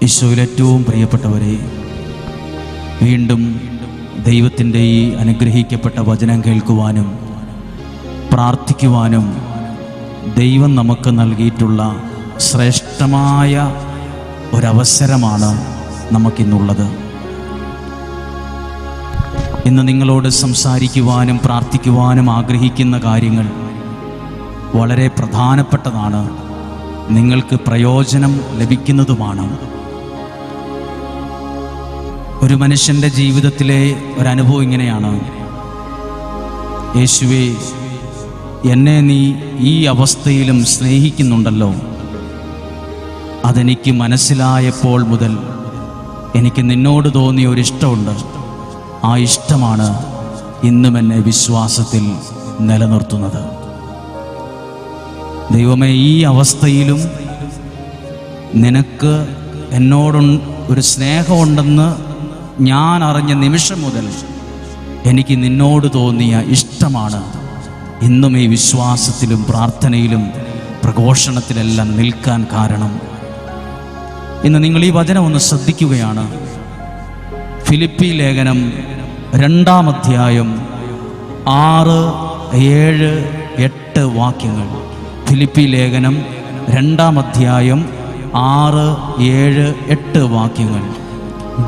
ഈശോയിൽ ഏറ്റവും പ്രിയപ്പെട്ടവരെ, വീണ്ടും ദൈവത്തിൻ്റെ ഈ അനുഗ്രഹിക്കപ്പെട്ട വചനം കേൾക്കുവാനും പ്രാർത്ഥിക്കുവാനും ദൈവം നമുക്ക് നൽകിയിട്ടുള്ള ശ്രേഷ്ഠമായ ഒരവസരമാണ് നമുക്കിന്നുള്ളത്. ഇന്ന് നിങ്ങളോട് സംസാരിക്കുവാനും പ്രാർത്ഥിക്കുവാനും ആഗ്രഹിക്കുന്ന കാര്യങ്ങൾ വളരെ പ്രധാനപ്പെട്ടതാണ്, നിങ്ങൾക്ക് പ്രയോജനം ലഭിക്കുന്നതുമാണ്. ഒരു മനുഷ്യൻ്റെ ജീവിതത്തിലെ ഒരനുഭവം ഇങ്ങനെയാണ്: യേശുവേ, എന്നെ നീ ഈ അവസ്ഥയിലും സ്നേഹിക്കുന്നുണ്ടല്ലോ. അതെനിക്ക് മനസ്സിലായപ്പോൾ മുതൽ എനിക്ക് നിന്നോട് തോന്നിയ ഒരിഷ്ടമുണ്ട്. ആ ഇഷ്ടമാണ് ഇന്നും എന്നെ വിശ്വാസത്തിൽ നിലനിർത്തുന്നത്. ദൈവമേ, ഈ അവസ്ഥയിലും നിനക്ക് എന്നോട് ഒരു സ്നേഹമുണ്ടെന്ന് ഞാൻ അറിഞ്ഞ നിമിഷം മുതൽ എനിക്ക് നിന്നോട് തോന്നിയ ഇഷ്ടമാണ് ഇന്നും ഈ വിശ്വാസത്തിലും പ്രാർത്ഥനയിലും പ്രഘോഷണത്തിലെല്ലാം നിൽക്കാൻ കാരണം. ഇന്ന് നിങ്ങൾ ഈ വചനം ഒന്ന് ശ്രദ്ധിക്കുകയാണ്. ഫിലിപ്പി ലേഖനം 2-ാം അധ്യായം 6, 7, 8 വാക്യങ്ങൾ. ഫിലിപ്പി ലേഖനം 2-ാം അധ്യായം 6, 7, 8 വാക്യങ്ങൾ.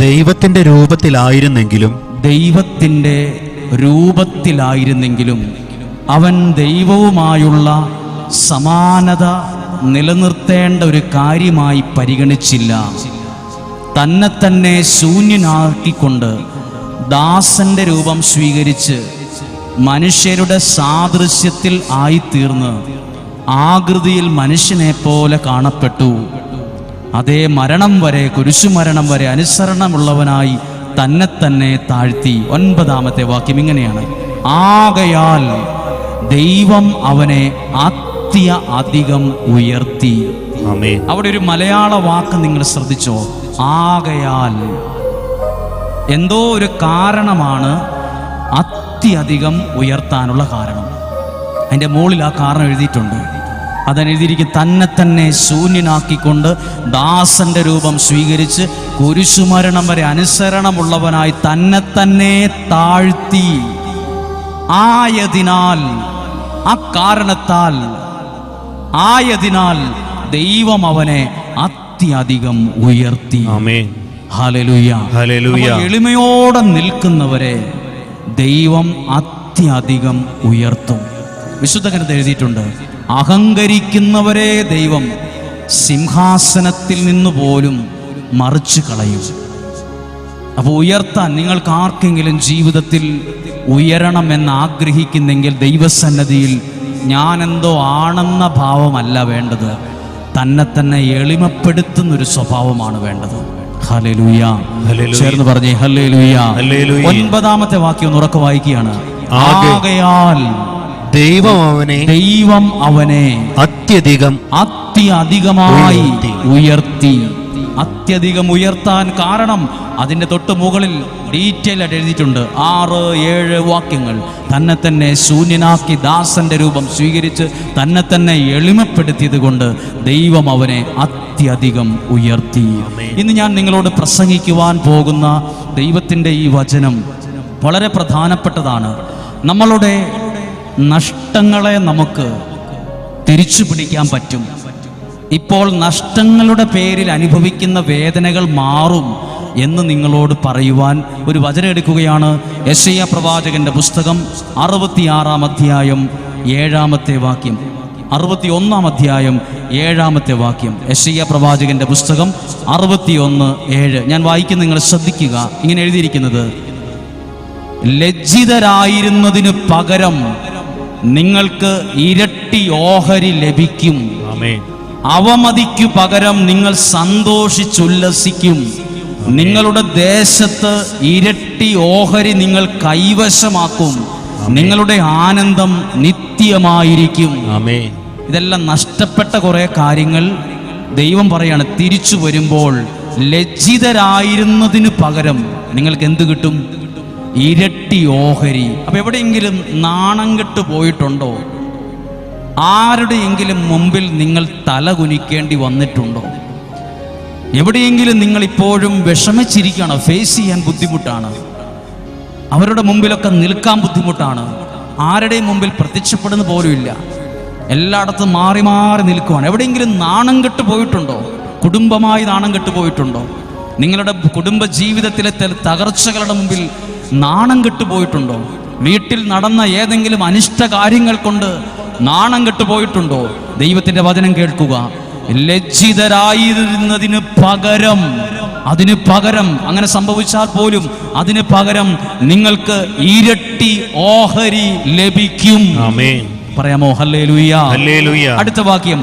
ദൈവത്തിൻ്റെ രൂപത്തിലായിരുന്നെങ്കിലും അവൻ ദൈവവുമായുള്ള സമാനത നിലനിർത്തേണ്ട ഒരു കാര്യമായി പരിഗണിച്ചില്ല. തന്നെ ശൂന്യനാക്കിക്കൊണ്ട് ദാസന്റെ രൂപം സ്വീകരിച്ച് മനുഷ്യരുടെ സാദൃശ്യത്തിൽ ആയിത്തീർന്ന് ആകൃതിയിൽ മനുഷ്യനെ പോലെ കാണപ്പെട്ടു. അതേ മരണം വരെ, കുരിശുമരണം വരെ അനുസരണമുള്ളവനായി തന്നെ താഴ്ത്തി. 9-ാമത്തെ വാക്യം ഇങ്ങനെയാണ്: ആകയാൽ ദൈവം അവനെ അധികം ഉയർത്തി. അവിടെ ഒരു മലയാള വാക്ക് നിങ്ങൾ ശ്രദ്ധിച്ചോ? ആകയാൽ. എന്തോ ഒരു കാരണമാണ് അധികം ഉയർത്താനുള്ള കാരണം. അതിൻ്റെ മുകളിൽ ആ കാരണം എഴുതിയിട്ടുണ്ട്. അതെഴുതിയിരിക്കും: തന്നെ ശൂന്യനാക്കിക്കൊണ്ട് ദാസന്റെ രൂപം സ്വീകരിച്ച് കുരിശുമരണം വരെ അനുസരണമുള്ളവനായി തന്നെ താഴ്ത്തി. ആയതിനാൽ ദൈവം അവനെ അധികം ഉയർത്തി. Hallelujah, hallelujah. എളിമയോടെ നിൽക്കുന്നവരെ ദൈവം അധികം ഉയർത്തും. വിശുദ്ധ ഗ്രന്ഥത്തിൽ എഴുതിയിട്ടുണ്ട്: അഹങ്കരിക്കുന്നവരെ ദൈവം സിംഹാസനത്തിൽ നിന്ന് പോലും മറിച്ചു കളയും. അപ്പോൾ ഉയർത്താൻ നിങ്ങൾക്ക് ആർക്കെങ്കിലും ജീവിതത്തിൽ ഉയരണമെന്ന് ആഗ്രഹിക്കുന്നെങ്കിൽ ദൈവസന്നിധിയിൽ ഞാനെന്തോ ആണെന്ന ഭാവമല്ല വേണ്ടത്, തന്നെ എളിമപ്പെടുത്തുന്നൊരു സ്വഭാവമാണ് വേണ്ടത്. ഹല്ലേലൂയ, ചേർന്ന് പറഞ്ഞേ ഹല്ലേലൂയ. 9-ാമത്തെ വാക്യം ഒന്ന് ഉറക്കെ വായിക്കുകയാണ്: ആകയാൽ ദൈവം അവനെ അത്യധികമായി ഉയർത്തി. അത്യധികം ഉയർത്താൻ കാരണം അതിൻ്റെ തൊട്ട് മുകളിൽ ഡീറ്റെയിൽ ആയിട്ട് എഴുതിയിട്ടുണ്ട്. 6, 7 വാക്യങ്ങൾ. തന്നെ ശൂന്യനാക്കി ദാസന്റെ രൂപം സ്വീകരിച്ച് തന്നെ എളിമപ്പെടുത്തിയത് കൊണ്ട് ദൈവം അവനെ അത്യധികം ഉയർത്തി. ഇന്ന് ഞാൻ നിങ്ങളോട് പ്രസംഗിക്കുവാൻ പോകുന്ന ദൈവത്തിൻ്റെ ഈ വചനം വളരെ പ്രധാനപ്പെട്ടതാണ്. നമ്മളുടെ നഷ്ടങ്ങളെ നമുക്ക് തിരിച്ചു പിടിക്കാൻ പറ്റും. ഇപ്പോൾ നഷ്ടങ്ങളുടെ പേരിൽ അനുഭവിക്കുന്ന വേദനകൾ മാറും എന്ന് നിങ്ങളോട് പറയുവാൻ ഒരു വചനം എടുക്കുകയാണ്. യെശയ്യാ പ്രവാചകന്റെ പുസ്തകം 66-ാം അധ്യായം 7-ാമത്തെ വാക്യം. 61-ാം അധ്യായം 7-ാമത്തെ വാക്യം. യെശയ്യാ പ്രവാചകന്റെ പുസ്തകം 61:7. ഞാൻ വായിക്കുന്ന നിങ്ങൾ ശ്രദ്ധിക്കുക. ഇങ്ങനെ എഴുതിയിരിക്കുന്നത്: ലജ്ജിതരായിരുന്നതിന് പകരം നിങ്ങൾക്ക് ഇരട്ടി ഓഹരി ലഭിക്കും. അവമതിക്കു പകരം നിങ്ങൾ സന്തോഷിച്ചുല്ലസിക്കും. നിങ്ങളുടെ ദേശത്ത് ഇരട്ടി ഓഹരി നിങ്ങൾ കൈവശമാക്കും. നിങ്ങളുടെ ആനന്ദം നിത്യമായിരിക്കും. ഇതെല്ലാം നഷ്ടപ്പെട്ട കുറെ കാര്യങ്ങൾ ദൈവം പറയാണ്, തിരിച്ചു വരുമ്പോൾ ലജ്ജിതരായിരുന്നതിന് പകരം നിങ്ങൾക്ക് എന്ത് കിട്ടും? ഇരട്ടി ഓഹരി. അപ്പൊ എവിടെയെങ്കിലും നാണം കെട്ട് പോയിട്ടുണ്ടോ? ആരുടെയെങ്കിലും മുമ്പിൽ നിങ്ങൾ തല കുനിക്കേണ്ടി വന്നിട്ടുണ്ടോ? എവിടെയെങ്കിലും നിങ്ങൾ ഇപ്പോഴും വിഷമിച്ചിരിക്കുകയാണോ? ഫേസ് ചെയ്യാൻ ബുദ്ധിമുട്ടാണ്, അവരുടെ മുമ്പിലൊക്കെ നിൽക്കാൻ ബുദ്ധിമുട്ടാണ്, ആരുടെയും മുമ്പിൽ പ്രത്യക്ഷപ്പെടുന്ന പോലുമില്ല, എല്ലായിടത്തും മാറി മാറി നിൽക്കുവാണ്. എവിടെയെങ്കിലും നാണം കെട്ട് പോയിട്ടുണ്ടോ? കുടുംബമായി നാണം കെട്ട് പോയിട്ടുണ്ടോ? നിങ്ങളുടെ കുടുംബ ജീവിതത്തിലെ തകർച്ചകളുടെ മുമ്പിൽ നാണം കെട്ട് പോയിട്ടുണ്ടോ? വീട്ടിൽ നടന്ന ഏതെങ്കിലും അനിഷ്ട കാര്യങ്ങൾ കൊണ്ട് നാണം കെട്ട് പോയിട്ടുണ്ടോ? ദൈവത്തിന്റെ വചനം കേൾക്കുക. ലജ്ജിതരായിരുന്നതിന് പകരം, അതിന് പകരം, അങ്ങനെ സംഭവിച്ചാൽ പോലും അതിന് പകരം നിങ്ങൾക്ക് ഇരട്ടി ഓഹരി ലഭിക്കും. ആമേൻ. പറയാമോ? Hallelujah, hallelujah. അടുത്ത വാക്യം,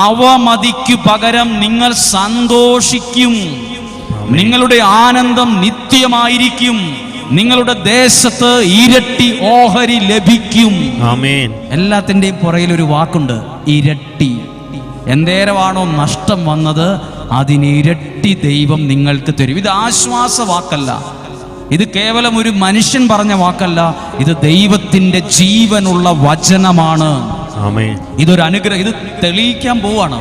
അവമതിക്കു പകരം നിങ്ങൾ സന്തോഷിക്കും, നിങ്ങളുടെ ആനന്ദം നിത്യമായിരിക്കും, നിങ്ങളുടെ ദേശത്ത് ഇരട്ടി ഓഹരി ലഭിക്കും. ആമേൻ. എല്ലാത്തിൻ്റെയും പുറകിൽ ഒരു വാക്കുണ്ട്, ഇരട്ടി. എന്തേരമാണോ നഷ്ടം വന്നത് അതിന് ഇരട്ടി ദൈവം നിങ്ങൾക്ക് തരും. ഇത് ആശ്വാസ വാക്കല്ല, ഇത് കേവലം ഒരു മനുഷ്യൻ പറഞ്ഞ വാക്കല്ല, ഇത് ദൈവത്തിൻ്റെ ജീവനുള്ള വചനമാണ്. ആമേൻ. ഇതൊരു അനുഗ്രഹം, ഇത് തെളിയിക്കാൻ പോവാണ്.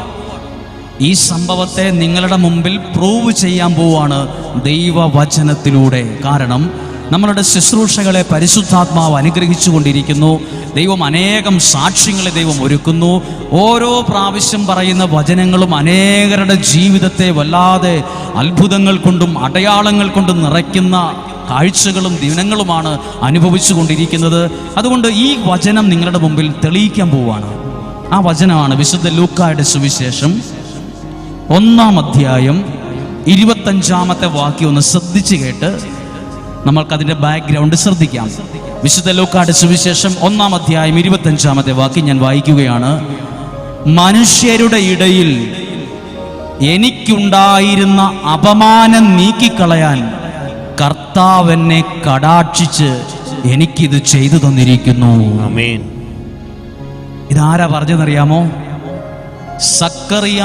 ഈ സംഭവത്തെ നിങ്ങളുടെ മുമ്പിൽ പ്രൂവ് ചെയ്യാൻ പോവാണ് ദൈവവചനത്തിലൂടെ. കാരണം നമ്മളുടെ ശുശ്രൂഷകളെ പരിശുദ്ധാത്മാവ് അനുഗ്രഹിച്ചു കൊണ്ടിരിക്കുന്നു. ദൈവം അനേകം സാക്ഷ്യങ്ങളെ ദൈവം ഒരുക്കുന്നു. ഓരോ പ്രാവശ്യം പറയുന്ന വചനങ്ങളും അനേകരുടെ ജീവിതത്തെ വല്ലാതെ അത്ഭുതങ്ങൾ കൊണ്ടും അടയാളങ്ങൾ കൊണ്ടും നിറയ്ക്കുന്ന കാഴ്ചകളും ദിനങ്ങളുമാണ് അനുഭവിച്ചു കൊണ്ടിരിക്കുന്നത്. അതുകൊണ്ട് ഈ വചനം നിങ്ങളുടെ മുമ്പിൽ തെളിയിക്കാൻ പോവാണ്. ആ വചനമാണ് വിശുദ്ധ ലൂക്കായുടെ സുവിശേഷം 1-ാം അധ്യായം 25-ാമത്തെ വാക്യം. ഒന്ന് ശ്രദ്ധിച്ചു കേട്ട് നമ്മൾക്കതിൻ്റെ ബാക്ക്ഗ്രൗണ്ട് ശ്രദ്ധിക്കാം. വിശുദ്ധ ലൂക്കായുടെ സുവിശേഷം 1-ാം അധ്യായം 25-ാമത്തെ വാക്യം ഞാൻ വായിക്കുകയാണ്. മനുഷ്യരുടെ ഇടയിൽ എനിക്കുണ്ടായിരുന്ന അപമാനം നീക്കിക്കളയാൻ കർത്താവ് എന്നെ കടാക്ഷിച്ച് എനിക്കിത് ചെയ്തു തന്നിരിക്കുന്നു. ആമേൻ. ഇതാരാ പറഞ്ഞതെന്നറിയാമോ? സക്കറിയ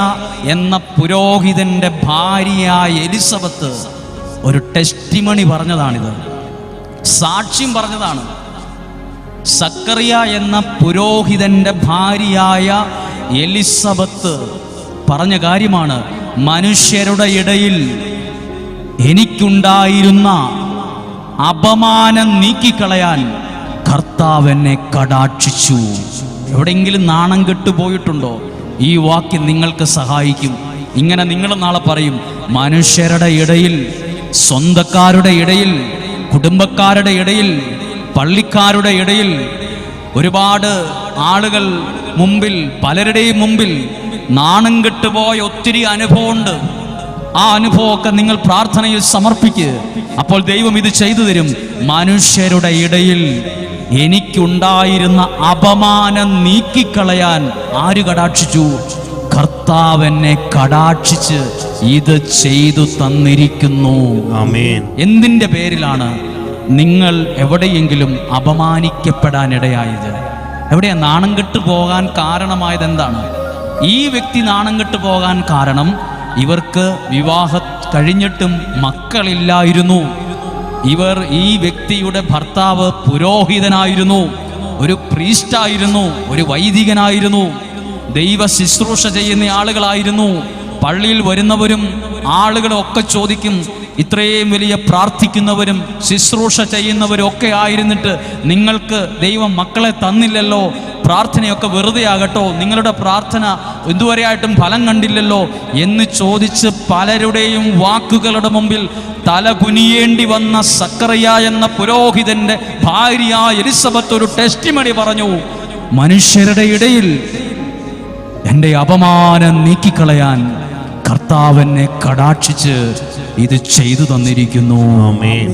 എന്ന പുരോഹിതന്റെ ഭാര്യയായ എലിസബത്ത് ഒരു ടെസ്റ്റിമണി പറഞ്ഞതാണിത്, സാക്ഷ്യം പറഞ്ഞതാണ്. സക്കറിയ എന്ന പുരോഹിതന്റെ ഭാര്യയായ എലിസബത്ത് പറഞ്ഞ കാര്യമാണ്, മനുഷ്യരുടെ ഇടയിൽ എനിക്കുണ്ടായിരുന്ന അപമാനം നീക്കിക്കളയാൻ കർത്താവ് എന്നെ കടാക്ഷിച്ചു. എവിടെയെങ്കിലും നാണം കെട്ടുപോയിട്ടുണ്ടോ? ഈ വാക്യം നിങ്ങൾക്ക് സഹായിക്കും. ഇങ്ങനെ നിങ്ങൾ നാളെ പറയും, മനുഷ്യരുടെ ഇടയിൽ, സ്വന്തക്കാരുടെ ഇടയിൽ, കുടുംബക്കാരുടെ ഇടയിൽ, പള്ളിക്കാരുടെ ഇടയിൽ, ഒരുപാട് ആളുകൾ മുമ്പിൽ, പലരുടെയും മുമ്പിൽ നാണം കെട്ടുപോയ ഒത്തിരി അനുഭവമുണ്ട്. ആ അനുഭവമൊക്കെ നിങ്ങൾ പ്രാർത്ഥനയിൽ സമർപ്പിക്കുക. അപ്പോൾ ദൈവം ഇത് ചെയ്തു തരും. മനുഷ്യരുടെ ഇടയിൽ എനിക്കുണ്ടായിരുന്ന അപമാനം നീക്കിക്കളയാൻ ആര് കടാക്ഷിച്ചു? കർത്താവ് എന്നെ കടാക്ഷിച്ച് ഇത് ചെയ്തു തന്നിരിക്കുന്നു. ആമേൻ. എന്തിൻ്റെ പേരിലാണ് നിങ്ങൾ എവിടെയെങ്കിലും അപമാനിക്കപ്പെടാനിടയായത്? എവിടെയാ നാണം കെട്ടു പോകാൻ കാരണമായത്? എന്താണ് ഈ വ്യക്തി നാണം കെട്ടു പോകാൻ കാരണം? ഇവർക്ക് വിവാഹം കഴിഞ്ഞിട്ടും മക്കളില്ലായിരുന്നു. ഈ വ്യക്തിയുടെ ഭർത്താവ് പുരോഹിതനായിരുന്നു, ഒരു പ്രീസ്റ്റായിരുന്നു, ഒരു വൈദികനായിരുന്നു, ദൈവ ശുശ്രൂഷ ചെയ്യുന്ന ആളുകളായിരുന്നു. പള്ളിയിൽ വരുന്നവരും ആളുകളും ഒക്കെ ചോദിക്കും, ഇത്രയും വലിയ പ്രാർത്ഥിക്കുന്നവരും ശുശ്രൂഷ ചെയ്യുന്നവരും ഒക്കെ ആയിരുന്നിട്ട് നിങ്ങൾക്ക് ദൈവം മക്കളെ തന്നില്ലല്ലോ, പ്രാർത്ഥനയൊക്കെ വെറുതെ ആകട്ടോ, നിങ്ങളുടെ പ്രാർത്ഥന ഇതുവരെയായിട്ടും ഫലം കണ്ടില്ലല്ലോ എന്ന് ചോദിച്ച് പലരുടെയും വാക്കുകളുടെ മുമ്പിൽ തല കുനിയേണ്ടി വന്ന സക്കറിയ എന്ന പുരോഹിതന്റെ ഭാര്യ എലിസബത്ത് ഒരു ടെസ്റ്റിമണി പറഞ്ഞു, മനുഷ്യരുടെ ഇടയിൽ എൻ്റെ അപമാനം നീക്കിക്കളയാൻ കർത്താവ് എന്നെ കടാക്ഷിച്ച് ഇത് ചെയ്തു തന്നിരിക്കുന്നു. ആമേൻ.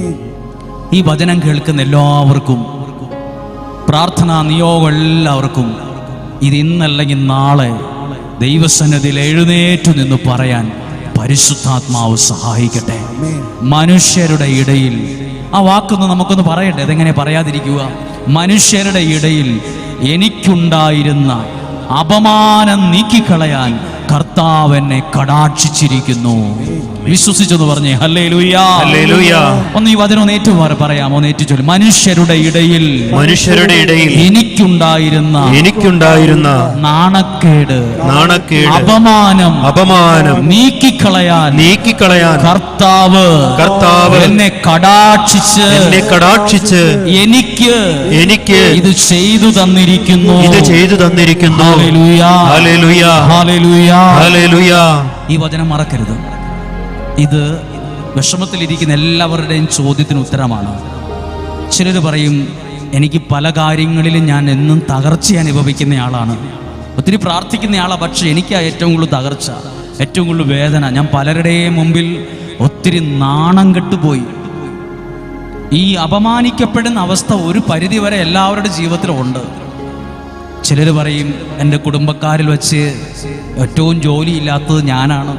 ഈ വചനം കേൾക്കുന്ന എല്ലാവർക്കും, പ്രാർത്ഥനാ നിയോഗം എല്ലാവർക്കും ഇത് ഇന്നല്ലെങ്കിൽ നാളെ ദൈവസന്നിധിയിൽ എഴുന്നേറ്റു നിന്ന് പറയാൻ പരിശുദ്ധാത്മാവ് സഹായിക്കട്ടെ. മനുഷ്യരുടെ ഇടയിൽ, ആ വാക്കൊന്ന് നമുക്കൊന്ന് പറയട്ടെ, അതെങ്ങനെ പറയാതിരിക്കുക? മനുഷ്യരുടെ ഇടയിൽ എനിക്കുണ്ടായിരുന്ന അപമാനം നീക്കിക്കളയാൻ കർത്താവ് എന്നെ കടാക്ഷിച്ചിരിക്കുന്നു. വിശ്വസിച്ചെന്ന് പറഞ്ഞേ ഹല്ലേലൂയ. ഹല്ലേലൂയ. ഒന്ന് ഈ വചനം ഒന്ന് ഏറ്റു പറയാമോ? ഒന്ന് ഏറ്റു ചൊല്ലു. മനുഷ്യരുടെ ഇടയിൽ എനിക്കുണ്ടായിരുന്ന നാണക്കേട് അപമാനം നീക്കിക്കളയാൻ കർത്താവ് എന്നെ കടാക്ഷിച്ച് എനിക്ക് ഇത് ചെയ്തു തന്നിരിക്കുന്നു. ഹല്ലേലൂയ. ഹല്ലേലൂയ. ഹല്ലേലൂയ. ഈ വചനം മറക്കരുത്. ഇത് വിഷമത്തിലിരിക്കുന്ന എല്ലാവരുടെയും ചോദ്യത്തിന് ഉത്തരമാണ്. ചിലർ പറയും, എനിക്ക് പല കാര്യങ്ങളിലും ഞാൻ എന്നും തകർച്ച അനുഭവിക്കുന്ന ആളാണ്, ഒത്തിരി പ്രാർത്ഥിക്കുന്ന ആളാണ്, പക്ഷെ എനിക്ക് ഏറ്റവും കൂടുതൽ തകർച്ച, ഏറ്റവും കൂടുതൽ വേദന, ഞാൻ പലരുടെയും മുമ്പിൽ ഒത്തിരി നാണം കെട്ടുപോയി. ഈ അപമാനിക്കപ്പെടുന്ന അവസ്ഥ ഒരു പരിധിവരെ എല്ലാവരുടെ ജീവിതത്തിലുണ്ട്. ചിലർ പറയും, എൻ്റെ കുടുംബക്കാരിൽ വെച്ച് ഏറ്റവും ജോലിയില്ലാത്തത് ഞാനാണ്,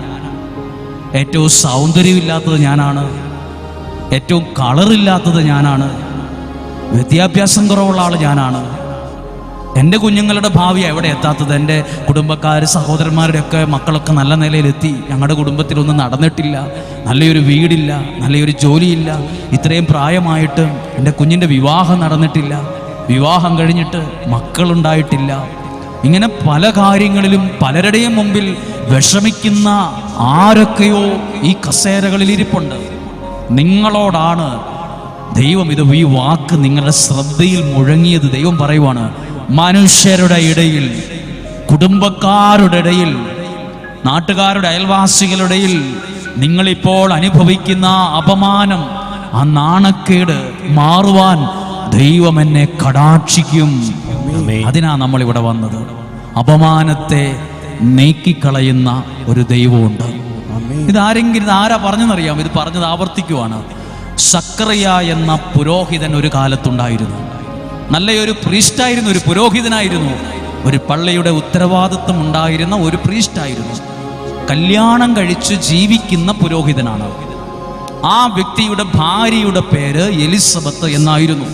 ഏറ്റവും സൗന്ദര്യമില്ലാത്തത് ഞാനാണ്, ഏറ്റവും കളറില്ലാത്തത് ഞാനാണ്, വിദ്യാഭ്യാസം കുറവുള്ള ആൾ ഞാനാണ്, എൻ്റെ കുഞ്ഞുങ്ങളുടെ ഭാവി എവിടെ എത്താത്തത്, എൻ്റെ കുടുംബക്കാർ സഹോദരന്മാരുടെയൊക്കെ മക്കളൊക്കെ നല്ല നിലയിലെത്തി, ഞങ്ങളുടെ കുടുംബത്തിലൊന്നും നടന്നിട്ടില്ല, നല്ലൊരു വീടില്ല, നല്ലൊരു ജോലിയില്ല, ഇത്രയും പ്രായമായിട്ട് എൻ്റെ കുഞ്ഞിൻ്റെ വിവാഹം നടന്നിട്ടില്ല, വിവാഹം കഴിഞ്ഞിട്ട് മക്കളുണ്ടായിട്ടില്ല. ഇങ്ങനെ പല കാര്യങ്ങളിലും പലരുടെയും മുമ്പിൽ വിഷമിക്കുന്ന ആരൊക്കെയോ ഈ കസേരകളിൽ ഇരിപ്പുണ്ട്. നിങ്ങളോടാണ് ദൈവം ഈ വാക്ക് നിങ്ങളുടെ ശ്രദ്ധയിൽ മുഴങ്ങിയത്. ദൈവം പറയുവാണ്, മനുഷ്യരുടെ ഇടയിൽ, കുടുംബക്കാരുടെ ഇടയിൽ, നാട്ടുകാരുടെ അയൽവാസികളുടെ ഇടയിൽ നിങ്ങളിപ്പോൾ അനുഭവിക്കുന്ന അപമാനം, ആ നാണക്കേട് മാറുവാൻ ദൈവം എന്നെ കടാക്ഷിക്കും. അതിനാ നമ്മൾ ഇവിടെ വന്നത്. അപമാനത്തെ നീക്കിക്കളയുന്ന ഒരു ദൈവമുണ്ട്. ആരാ പറഞ്ഞെന്നറിയാം? ഇത് പറഞ്ഞത് ആവർത്തിക്കുവാണ്. സക്കറിയ എന്ന പുരോഹിതൻ ഒരു കാലത്തുണ്ടായിരുന്നു. നല്ലൊരു പ്രീസ്റ്റായിരുന്നു, ഒരു പുരോഹിതനായിരുന്നു, ഒരു പള്ളിയുടെ ഉത്തരവാദിത്വം ഉണ്ടായിരുന്ന ഒരു പ്രീസ്റ്റായിരുന്നു. കല്യാണം കഴിച്ച് ജീവിക്കുന്ന പുരോഹിതനാണ്. ആ വ്യക്തിയുടെ ഭാര്യയുടെ പേര് എലിസബത്ത് എന്നായിരുന്നു.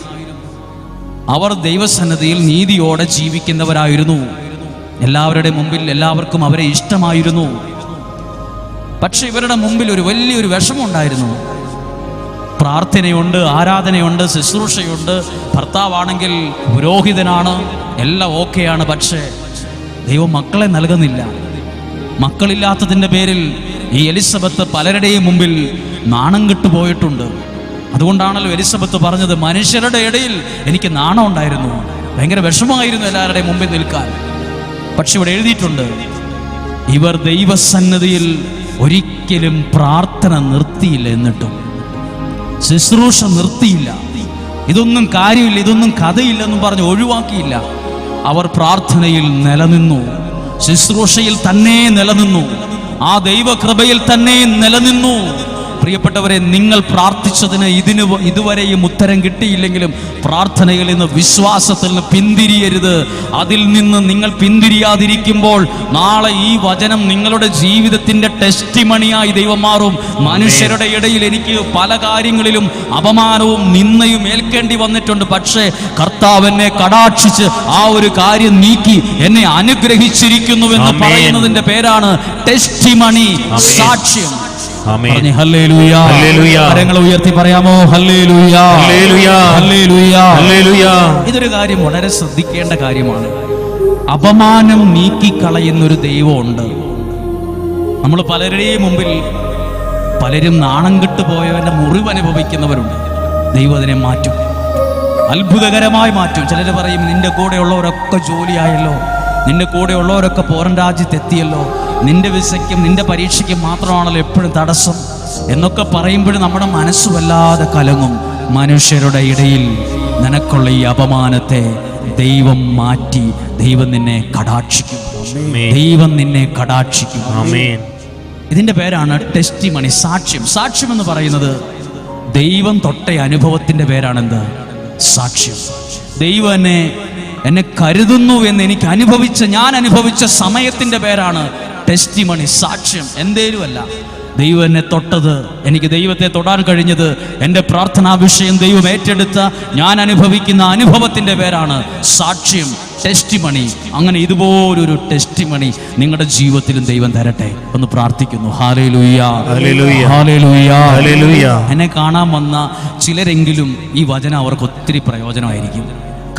അവർ ദൈവസന്നിധിയിൽ നീതിയോടെ ജീവിക്കുന്നവരായിരുന്നു. എല്ലാവരുടെ മുമ്പിൽ എല്ലാവർക്കും അവരെ ഇഷ്ടമായിരുന്നു. പക്ഷെ ഇവരുടെ മുമ്പിൽ ഒരു വലിയൊരു വിഷമമുണ്ടായിരുന്നു. പ്രാർത്ഥനയുണ്ട്, ആരാധനയുണ്ട്, ശുശ്രൂഷയുണ്ട്, ഭർത്താവാണെങ്കിൽ പുരോഹിതനാണ്, എല്ലാം ഓക്കെയാണ്. പക്ഷേ ദൈവം മക്കളെ നൽകുന്നില്ല. മക്കളില്ലാത്തതിൻ്റെ പേരിൽ ഈ എലിസബത്ത് പലരുടെയും മുമ്പിൽ നാണം കെട്ടുപോയിട്ടുണ്ട്. അതുകൊണ്ടാണല്ലോ എലിസബത്ത് പറഞ്ഞത്, മനുഷ്യരുടെ ഇടയിൽ എനിക്ക് നാണം ഉണ്ടായിരുന്നു, ഭയങ്കര വിഷമമായിരുന്നു എല്ലാവരുടെയും മുമ്പിൽ നിൽക്കാൻ. പക്ഷെ ഇവിടെ എഴുതിയിട്ടുണ്ട്, ഇവർ ദൈവസന്നിധിയിൽ ഒരിക്കലും പ്രാർത്ഥന നിർത്തിയില്ല, എന്നിട്ടും ശുശ്രൂഷ നിർത്തിയില്ല. ഇതൊന്നും കാര്യമില്ല, ഇതൊന്നും കഥയില്ലെന്നും പറഞ്ഞ് ഒഴിവാക്കിയില്ല. അവർ പ്രാർത്ഥനയിൽ നിലനിന്നു, ശുശ്രൂഷയിൽ തന്നെ നിലനിന്നു, ആ ദൈവകൃപയിൽ തന്നെ നിലനിന്നു. പ്രിയപ്പെട്ടവരെ, നിങ്ങൾ പ്രാർത്ഥിച്ചതിന് ഇതുവരെയും ഉത്തരം കിട്ടിയില്ലെങ്കിലും പ്രാർത്ഥനയിൽ നിന്ന്, വിശ്വാസത്തിൽ നിന്ന് പിന്തിരിയരുത്. അതിൽ നിന്ന് നിങ്ങൾ പിന്തിരിയാതിരിക്കുമ്പോൾ നാളെ ഈ വചനം നിങ്ങളുടെ ജീവിതത്തിന്റെ ടെസ്റ്റിമണിയായി ദൈവം മാറും. മനുഷ്യരുടെ ഇടയിൽ എനിക്ക് പല കാര്യങ്ങളിലും അപമാനവും നിന്ദയും ഏൽക്കേണ്ടി വന്നിട്ടുണ്ട്. പക്ഷേ കർത്താവ് എന്നെ കടാക്ഷിച്ച് ആ ഒരു കാര്യം നീക്കി എന്നെ അനുഗ്രഹിച്ചിരിക്കുന്നുവെന്ന് പറയുന്നതിന്റെ പേരാണ് ടെസ്റ്റിമണി, സാക്ഷ്യം. കരങ്ങൾ ഉയർത്തി പറയാമോ? Hallelujah, hallelujah, hallelujah, hallelujah. ഇതൊരു കാര്യം വളരെ ശ്രദ്ധിക്കേണ്ട കാര്യമാണ്. അപമാനം നീക്കിക്കളയുന്നൊരു ദൈവമുണ്ട്. നമ്മൾ പലരുടെയും മുമ്പിൽ പലരും നാണം കെട്ടുപോയവന്റെ മുറിവ് അനുഭവിക്കുന്നവരുണ്ട്. ദൈവം അതിനെ മാറ്റും, അത്ഭുതകരമായി മാറ്റും. ചിലർ പറയും, നിന്റെ കൂടെയുള്ളവരൊക്കെ ജോലിയായല്ലോ, നിന്റെ കൂടെയുള്ളവരൊക്കെ പോരൻ രാജ്യത്തെത്തിയല്ലോ, നിന്റെ വിസയ്ക്കും നിന്റെ പരീക്ഷയ്ക്കും മാത്രമാണല്ലോ എപ്പോഴും തടസ്സം എന്നൊക്കെ പറയുമ്പോഴും നമ്മുടെ മനസ്സ് വല്ലാതെ കലങ്ങും. മനുഷ്യരുടെ ഇടയിൽ നിനക്കുള്ള ഈ അപമാനത്തെ ദൈവം മാറ്റി, ദൈവം നിന്നെ കടാക്ഷിക്കും, ദൈവം നിന്നെ കടാക്ഷിക്കും. ഇതിന്റെ പേരാണ് ടെസ്റ്റിമണി, സാക്ഷ്യം. സാക്ഷ്യം എന്ന് പറയുന്നത് ദൈവം തൊട്ട അനുഭവത്തിന്റെ പേരാണെന്ത്? സാക്ഷ്യം. ദൈവം എന്നെ കരുതുന്നു എന്ന് ഞാൻ അനുഭവിച്ച സമയത്തിന്റെ പേരാണ് ടെസ്റ്റിമണി, സാക്ഷ്യം. എന്തേലുമല്ല, ദൈവം എന്നെ തൊട്ടത്, എനിക്ക് ദൈവത്തെ തൊടാൻ കഴിഞ്ഞത്, എൻ്റെ പ്രാർത്ഥനാ വിഷയം ദൈവം ഏറ്റെടുത്ത ഞാൻ അനുഭവിക്കുന്ന അനുഭവത്തിന്റെ പേരാണ് സാക്ഷ്യം. ടെസ്റ്റിമണി. അങ്ങനെ ഇതുപോലൊരു ടെസ്റ്റിമണി നിങ്ങളുടെ ജീവിതത്തിലും ദൈവം തരട്ടെ. ഒന്ന് പ്രാർത്ഥിക്കുന്നു. Hallelujah, hallelujah, hallelujah, hallelujah. എന്നെ കാണാൻ വന്ന ചിലരെങ്കിലും ഈ വചനം അവർക്ക് ഒത്തിരി പ്രയോജനമായിരിക്കും.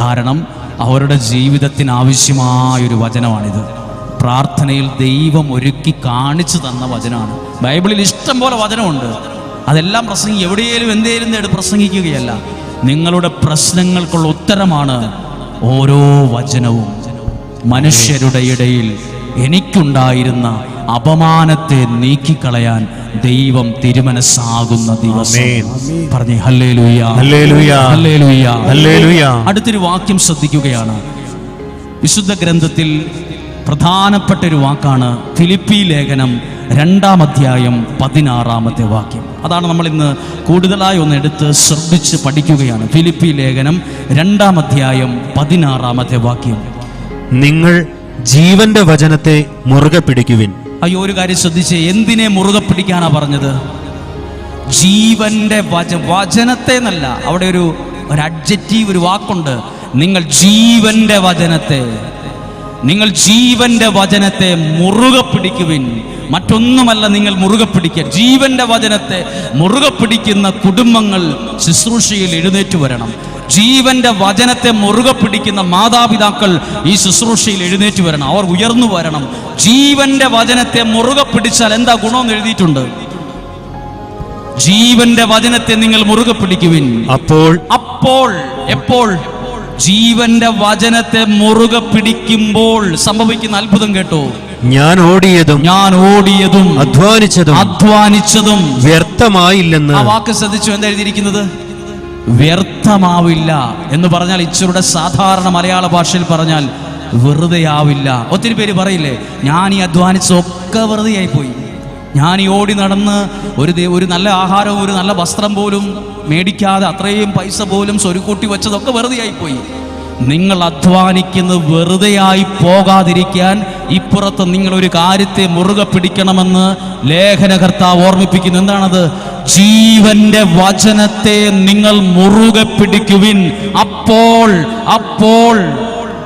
കാരണം അവരുടെ ജീവിതത്തിന് ആവശ്യമായൊരു വചനമാണിത്. പ്രാർത്ഥനയിൽ ദൈവം ഒരുക്കി കാണിച്ചു തന്ന വചനമാണ്. ബൈബിളിൽ ഇഷ്ടം പോലെ വചനമുണ്ട്. അതെല്ലാം എവിടെയെങ്കിലും എന്തേലും നേടി പ്രസംഗിക്കുകയല്ല. നിങ്ങളുടെ പ്രശ്നങ്ങൾക്കുള്ള ഉത്തരമാണ് ഓരോ വചനവും. മനുഷ്യരുടെ ഇടയിൽ എനിക്കുണ്ടായിരുന്ന അപമാനത്തെ നീക്കിക്കളയാൻ ദൈവം തിരുമനസ്സാകുന്ന ദിവസം. പറഞ്ഞേ ഹല്ലേലൂയ, ഹല്ലേലൂയ, ഹല്ലേലൂയ, ഹല്ലേലൂയ. അടുത്തൊരു വാക്യം ശ്രദ്ധിക്കുകയാണ്. വിശുദ്ധ ഗ്രന്ഥത്തിൽ പ്രധാനപ്പെട്ട ഒരു വാക്കാണ് ഫിലിപ്പി ലേഖനം 2-ാം അധ്യായം 16-ാമത്തെ വാക്യം. അതാണ് നമ്മൾ ഇന്ന് കൂടുതലായി ഒന്ന് എടുത്ത് ശ്രദ്ധിച്ച് പഠിക്കുകയാണ്. ഫിലിപ്പി ലേഖനം 2-ാം അധ്യായം 16-ാമത്തെ വാക്യം. നിങ്ങൾ ജീവന്റെ വചനത്തെ മുറുകെ പിടിക്കുവിൻ. അയ്യോ, ഒരു കാര്യം ശ്രദ്ധിച്ച്, എന്തിനെ മുറുകെ പിടിക്കാനാ പറഞ്ഞത്? ജീവന്റെ വചനത്തെ എന്നല്ല, അവിടെ ഒരു അഡ്ജക്റ്റീവ്, ഒരു വാക്കുണ്ട്. നിങ്ങൾ ജീവന്റെ വചനത്തെ മുറുകെ പിടിക്കുവിൻ. മറ്റൊന്നുമല്ല നിങ്ങൾ മുറുകെ പിടിക്കുക. ജീവന്റെ വചനത്തെ മുറുകെ പിടിക്കുന്ന കുടുംബങ്ങൾ ശുശ്രൂഷയിൽ എഴുന്നേറ്റ് വരണം. ജീവന്റെ വചനത്തെ മുറുകെ പിടിക്കുന്ന മാതാപിതാക്കൾ ഈ ശുശ്രൂഷയിൽ എഴുന്നേറ്റ് വരണം. അവർ ഉയർന്നു വരണം. ജീവന്റെ വചനത്തെ മുറുകെ പിടിച്ചാൽ എന്താ ഗുണമെന്ന് എഴുതിയിട്ടുണ്ട്. ജീവന്റെ വചനത്തെ നിങ്ങൾ മുറുകെ പിടിക്കുവിൻ. എപ്പോൾ ജീവന്റെ വചനത്തെ മുറുകെ പിടിക്കുമ്പോൾ സംഭവിക്കുന്ന അത്ഭുതം കേട്ടോ. ഞാൻ ഓടിയതും അധ്വാനിച്ചതും വ്യർത്ഥമായില്ലെന്ന്. ആ വാക്ക് ശ്രദ്ധിച്ചു. എന്താ എഴുതിയിരിക്കുന്നത്? വ്യർത്ഥമാവില്ല എന്ന് പറഞ്ഞാൽ ഇച്ചിരുടെ സാധാരണ മലയാള ഭാഷയിൽ പറഞ്ഞാൽ വെറുതെ ആവില്ല. ഒത്തിരി പേര് പറയില്ലേ, ഞാൻ ഈ അധ്വാനിച്ചൊക്കെ വെറുതെ ആയിപ്പോയി, ഞാൻ ഈ ഓടി നടന്ന് ഒരു നല്ല ആഹാരവും ഒരു നല്ല വസ്ത്രം പോലും മേടിക്കാതെ അത്രയും പൈസ പോലും സ്വരുക്കൂട്ടി വെച്ചതൊക്കെ വെറുതെ ആയിപ്പോയി. നിങ്ങൾ അധ്വാനിക്കുന്നത് വെറുതെയായി പോകാതിരിക്കാൻ ഇപ്പുറത്ത് നിങ്ങൾ ഒരു കാര്യത്തെ മുറുകെ പിടിക്കണമെന്ന് ലേഖനകർത്താവ് ഓർമ്മിപ്പിക്കുന്നു. എന്താണത്? ജീവന്റെ വചനത്തെ നിങ്ങൾ മുറുകെ പിടിക്കുവിൻ. അപ്പോൾ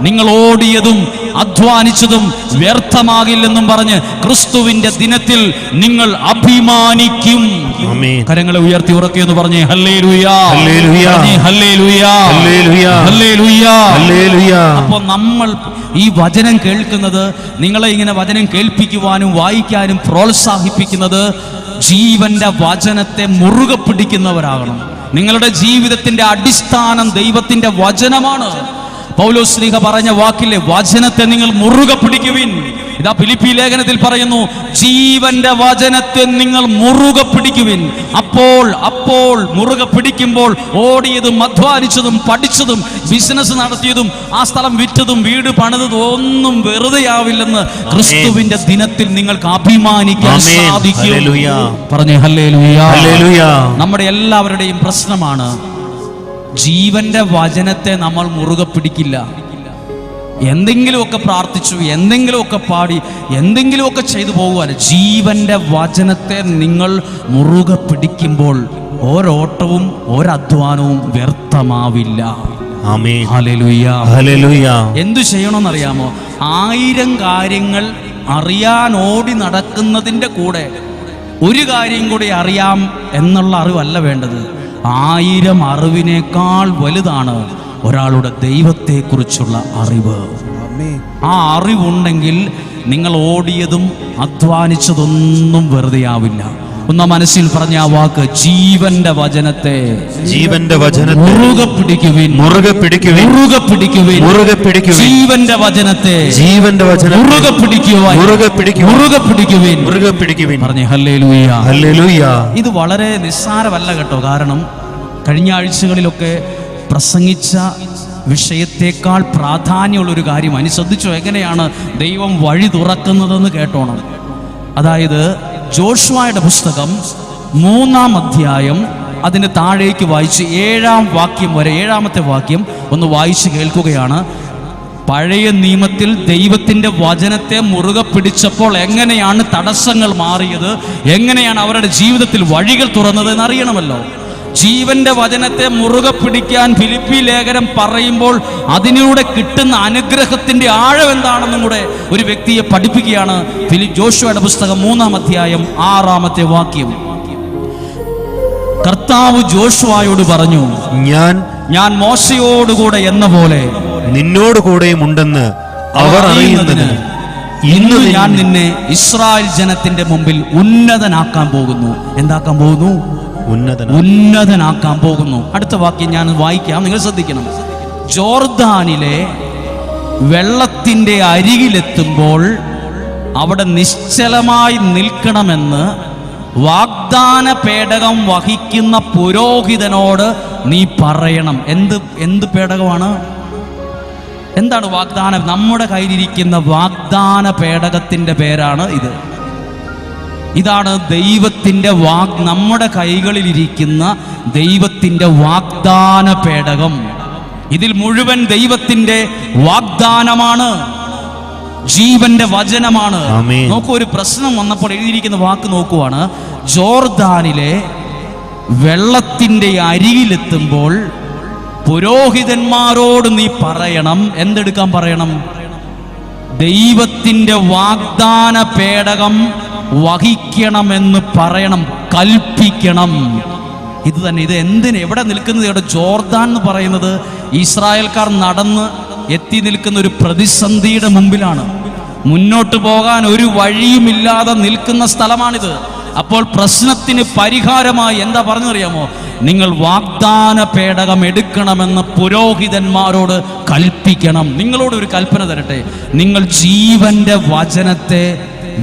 നിങ്ങൾ ഓടിയതും അധ്വാനിച്ചതും വ്യർത്ഥമാകില്ലെന്നും പറഞ്ഞ് ക്രിസ്തുവിന്റെ ദിനത്തിൽ നിങ്ങൾ അഭിമാനിക്കും. കരങ്ങളെ ഉയർത്തി ഉറക്കിയെന്ന് പറഞ്ഞേ ഹല്ലേലൂയ, ഹല്ലേലൂയ, ഹല്ലേലൂയ, ഹല്ലേലൂയ. അപ്പോൾ നമ്മൾ ഈ വചനം കേൾക്കുന്നത്, നിങ്ങളെ ഇങ്ങനെ വചനം കേൾപ്പിക്കുവാനും വായിക്കാനും പ്രോത്സാഹിപ്പിക്കുന്നത് ജീവന്റെ വചനത്തെ മുറുകെ പിടിക്കുന്നവരാകണം. നിങ്ങളുടെ ജീവിതത്തിന്റെ അടിസ്ഥാനം ദൈവത്തിന്റെ വചനമാണ്. പൗലോസ് ശ്ലീഹ പറഞ്ഞ വാക്കിലെ വചനത്തെ നിങ്ങൾ മുറുകെ പിടിക്കുവിൻ. ഇതാ ഫിലിപ്പി ലേഖനത്തിൽ പറയുന്നു, ജീവന്റെ വചനത്തെ നിങ്ങൾ മുറുകെ പിടിക്കുവിൻ. അപ്പോൾ മുറുകെ പിടിക്കുമ്പോൾ ഓടിയതും അധ്വാനിച്ചതും പഠിച്ചതും ബിസിനസ് നടത്തിയതും ആ സ്ഥലം വിറ്റതും വീട് പണിതതും ഒന്നും വെറുതെ ആവില്ലെന്ന് ക്രിസ്തുവിന്റെ ദിനത്തിൽ നിങ്ങൾക്ക് അഭിമാനിക്കാൻ സാധിക്കും. പറഞ്ഞേ ഹല്ലേലൂയ, ഹല്ലേലൂയ. നമ്മുടെ എല്ലാവരുടെയും പ്രശ്നമാണ് ജീവന്റെ വചനത്തെ നമ്മൾ മുറുകെ പിടിക്കില്ല. എന്തെങ്കിലുമൊക്കെ പ്രാർത്ഥിച്ചു, എന്തെങ്കിലുമൊക്കെ പാടി, എന്തെങ്കിലുമൊക്കെ ചെയ്തു പോകുവാൻ. ജീവന്റെ വചനത്തെ നിങ്ങൾ മുറുകെ പിടിക്കുമ്പോൾ ഓരോട്ടവും ഒരധ്വാനവും വ്യർത്ഥമാവില്ല. Hallelujah, hallelujah. എന്തു ചെയ്യണമെന്നറിയാമോ? 1000 കാര്യങ്ങൾ അറിയാൻ ഓടി നടക്കുന്നതിൻ്റെ കൂടെ ഒരു കാര്യം കൂടി അറിയാം എന്നുള്ള അറിവല്ല വേണ്ടത്. 1000 അറിവിനേക്കാൾ വലുതാണ് ഒരാളുടെ ദൈവത്തെക്കുറിച്ചുള്ള അറിവ്. ആ അറിവുണ്ടെങ്കിൽ നിങ്ങൾ ഓടിയതും അധ്വാനിച്ചതൊന്നും വെറുതെ ആവില്ല. ഒന്നാം മനസ്സിൽ പറഞ്ഞ ആ വാക്ക്, ജീവന്റെ വചനത്തെ മുറുകെ പിടിക്കുവിൻ, മുറുകെ പിടിക്കുവിൻ, മുറുകെ പിടിക്കുവിൻ, മുറുകെ പിടിക്കുവിൻ. ജീവന്റെ വചനത്തെ മുറുകെ പിടിക്കുവാൻ, മുറുകെ പിടിക്കുവിൻ, മുറുകെ പിടിക്കുവിൻ, മുറുകെ പിടിക്കുവിൻ. പറഞ്ഞേ ഹല്ലേലൂയ, ഹല്ലേലൂയ. ഇത് വളരെ നിസ്സാരമല്ല കേട്ടോ. കാരണം കഴിഞ്ഞ ആഴ്ചകളിലൊക്കെ പ്രസംഗിച്ച വിഷയത്തെക്കാൾ പ്രാധാന്യമുള്ളൊരു കാര്യം അതിന് ശ്രദ്ധിച്ചോ. എങ്ങനെയാണ് ദൈവം വഴി തുറക്കുന്നതെന്ന് കേട്ടോണം. അതായത് ജോഷുവയുടെ പുസ്തകം 3-ാം അധ്യായം അതിന് താഴേക്ക് വായിച്ച് 7-ാം വാക്യം വരെ, 7-ാമത്തെ വാക്യം ഒന്ന് വായിച്ച് കേൾക്കുകയാണ്. പഴയ നിയമത്തിൽ ദൈവത്തിൻ്റെ വചനത്തെ മുറുകെ പിടിച്ചപ്പോൾ എങ്ങനെയാണ് തടസ്സങ്ങൾ മാറിയത്, എങ്ങനെയാണ് അവരുടെ ജീവിതത്തിൽ വഴികൾ തുറന്നത് എന്നറിയണമല്ലോ. ജീവന്റെ വചനത്തെ മുറുകെ പിടിക്കാൻ ഫിലിപ്പി ലേഖനം പറയുമ്പോൾ അതിലൂടെ കിട്ടുന്ന അനുഗ്രഹത്തിന്റെ ആഴം എന്താണെന്നും കൂടെ ഒരു വ്യക്തിയെ പഠിപ്പിക്കുകയാണ് ജോഷുവയുടെ പുസ്തകം 3-ാം അധ്യായം 6-ാമത്തെ വാക്യം. കർത്താവ് ജോഷുവയോട് പറഞ്ഞു, ഞാൻ മോശയോടുകൂടെ എന്ന പോലെ നിന്നോടുകൂടെയും ഉണ്ടെന്ന് അവർ അറിയുന്നതിന് ഇന്ന് ഞാൻ നിന്നെ ഇസ്രായേൽ ജനത്തിന്റെ മുമ്പിൽ ഉന്നതനാക്കാൻ പോകുന്നു. എന്താക്കാൻ പോകുന്നു? ഉന്നതനാക്കാൻ പോകുന്നു. അടുത്ത വാക്യം ഞാൻ വായിക്കാം, നിങ്ങൾ ശ്രദ്ധിക്കണം. ജോർദാനിലെ വെള്ളത്തിന്റെ അരികിലെത്തുമ്പോൾ അവിടെ നിശ്ചലമായി നിൽക്കണമെന്ന് വാഗ്ദാന പേടകം വഹിക്കുന്ന പുരോഹിതനോട് നീ പറയണം. എന്ത് പേടകമാണ്? എന്താണ് വാഗ്ദാനം? നമ്മുടെ കയ്യിലിരിക്കുന്ന വാഗ്ദാന പേടകത്തിന്റെ പേരാണ് ഇത്. ഇതാണ് ദൈവത്തിന്റെ നമ്മുടെ കൈകളിലിരിക്കുന്ന ദൈവത്തിന്റെ വാഗ്ദാന പേടകം. ഇതിൽ മുഴുവൻ ദൈവത്തിന്റെ വാഗ്ദാനമാണ്, ജീവന്റെ വചനമാണ്. നോക്കൂ, ഒരു പ്രശ്നം വന്നപ്പോൾ എഴുതിയിരിക്കുന്ന വാക്ക് നോക്കുവാണ്. ജോർദാനിലെ വെള്ളത്തിന്റെ അരികിലെത്തുമ്പോൾ പുരോഹിതന്മാരോട് നീ പറയണം. എന്തെടുക്കാൻ പറയണം? ദൈവത്തിന്റെ വാഗ്ദാന പേടകം വഹിക്കണമെന്ന് പറയണം, കൽപ്പിക്കണം. ഇത് തന്നെ. ഇത് എന്തിന്, എവിടെ നിൽക്കുന്നത്? ഇവിടെ ജോർദാൻ എന്ന് പറയുന്നത് ഇസ്രായേൽക്കാർ നടന്ന് എത്തി നിൽക്കുന്ന ഒരു പ്രതിസന്ധിയുടെ മുമ്പിലാണ്. മുന്നോട്ട് പോകാൻ ഒരു വഴിയുമില്ലാതെ നിൽക്കുന്ന സ്ഥലമാണിത്. അപ്പോൾ പ്രശ്നത്തിന് പരിഹാരമായി എന്താ പറഞ്ഞറിയാമോ? നിങ്ങൾ വാഗ്ദാന പേടകം എടുക്കണമെന്ന് പുരോഹിതന്മാരോട് കൽപ്പിക്കണം. നിങ്ങളോട് ഒരു കൽപ്പന തരട്ടെ, നിങ്ങൾ ജീവന്റെ വചനത്തെ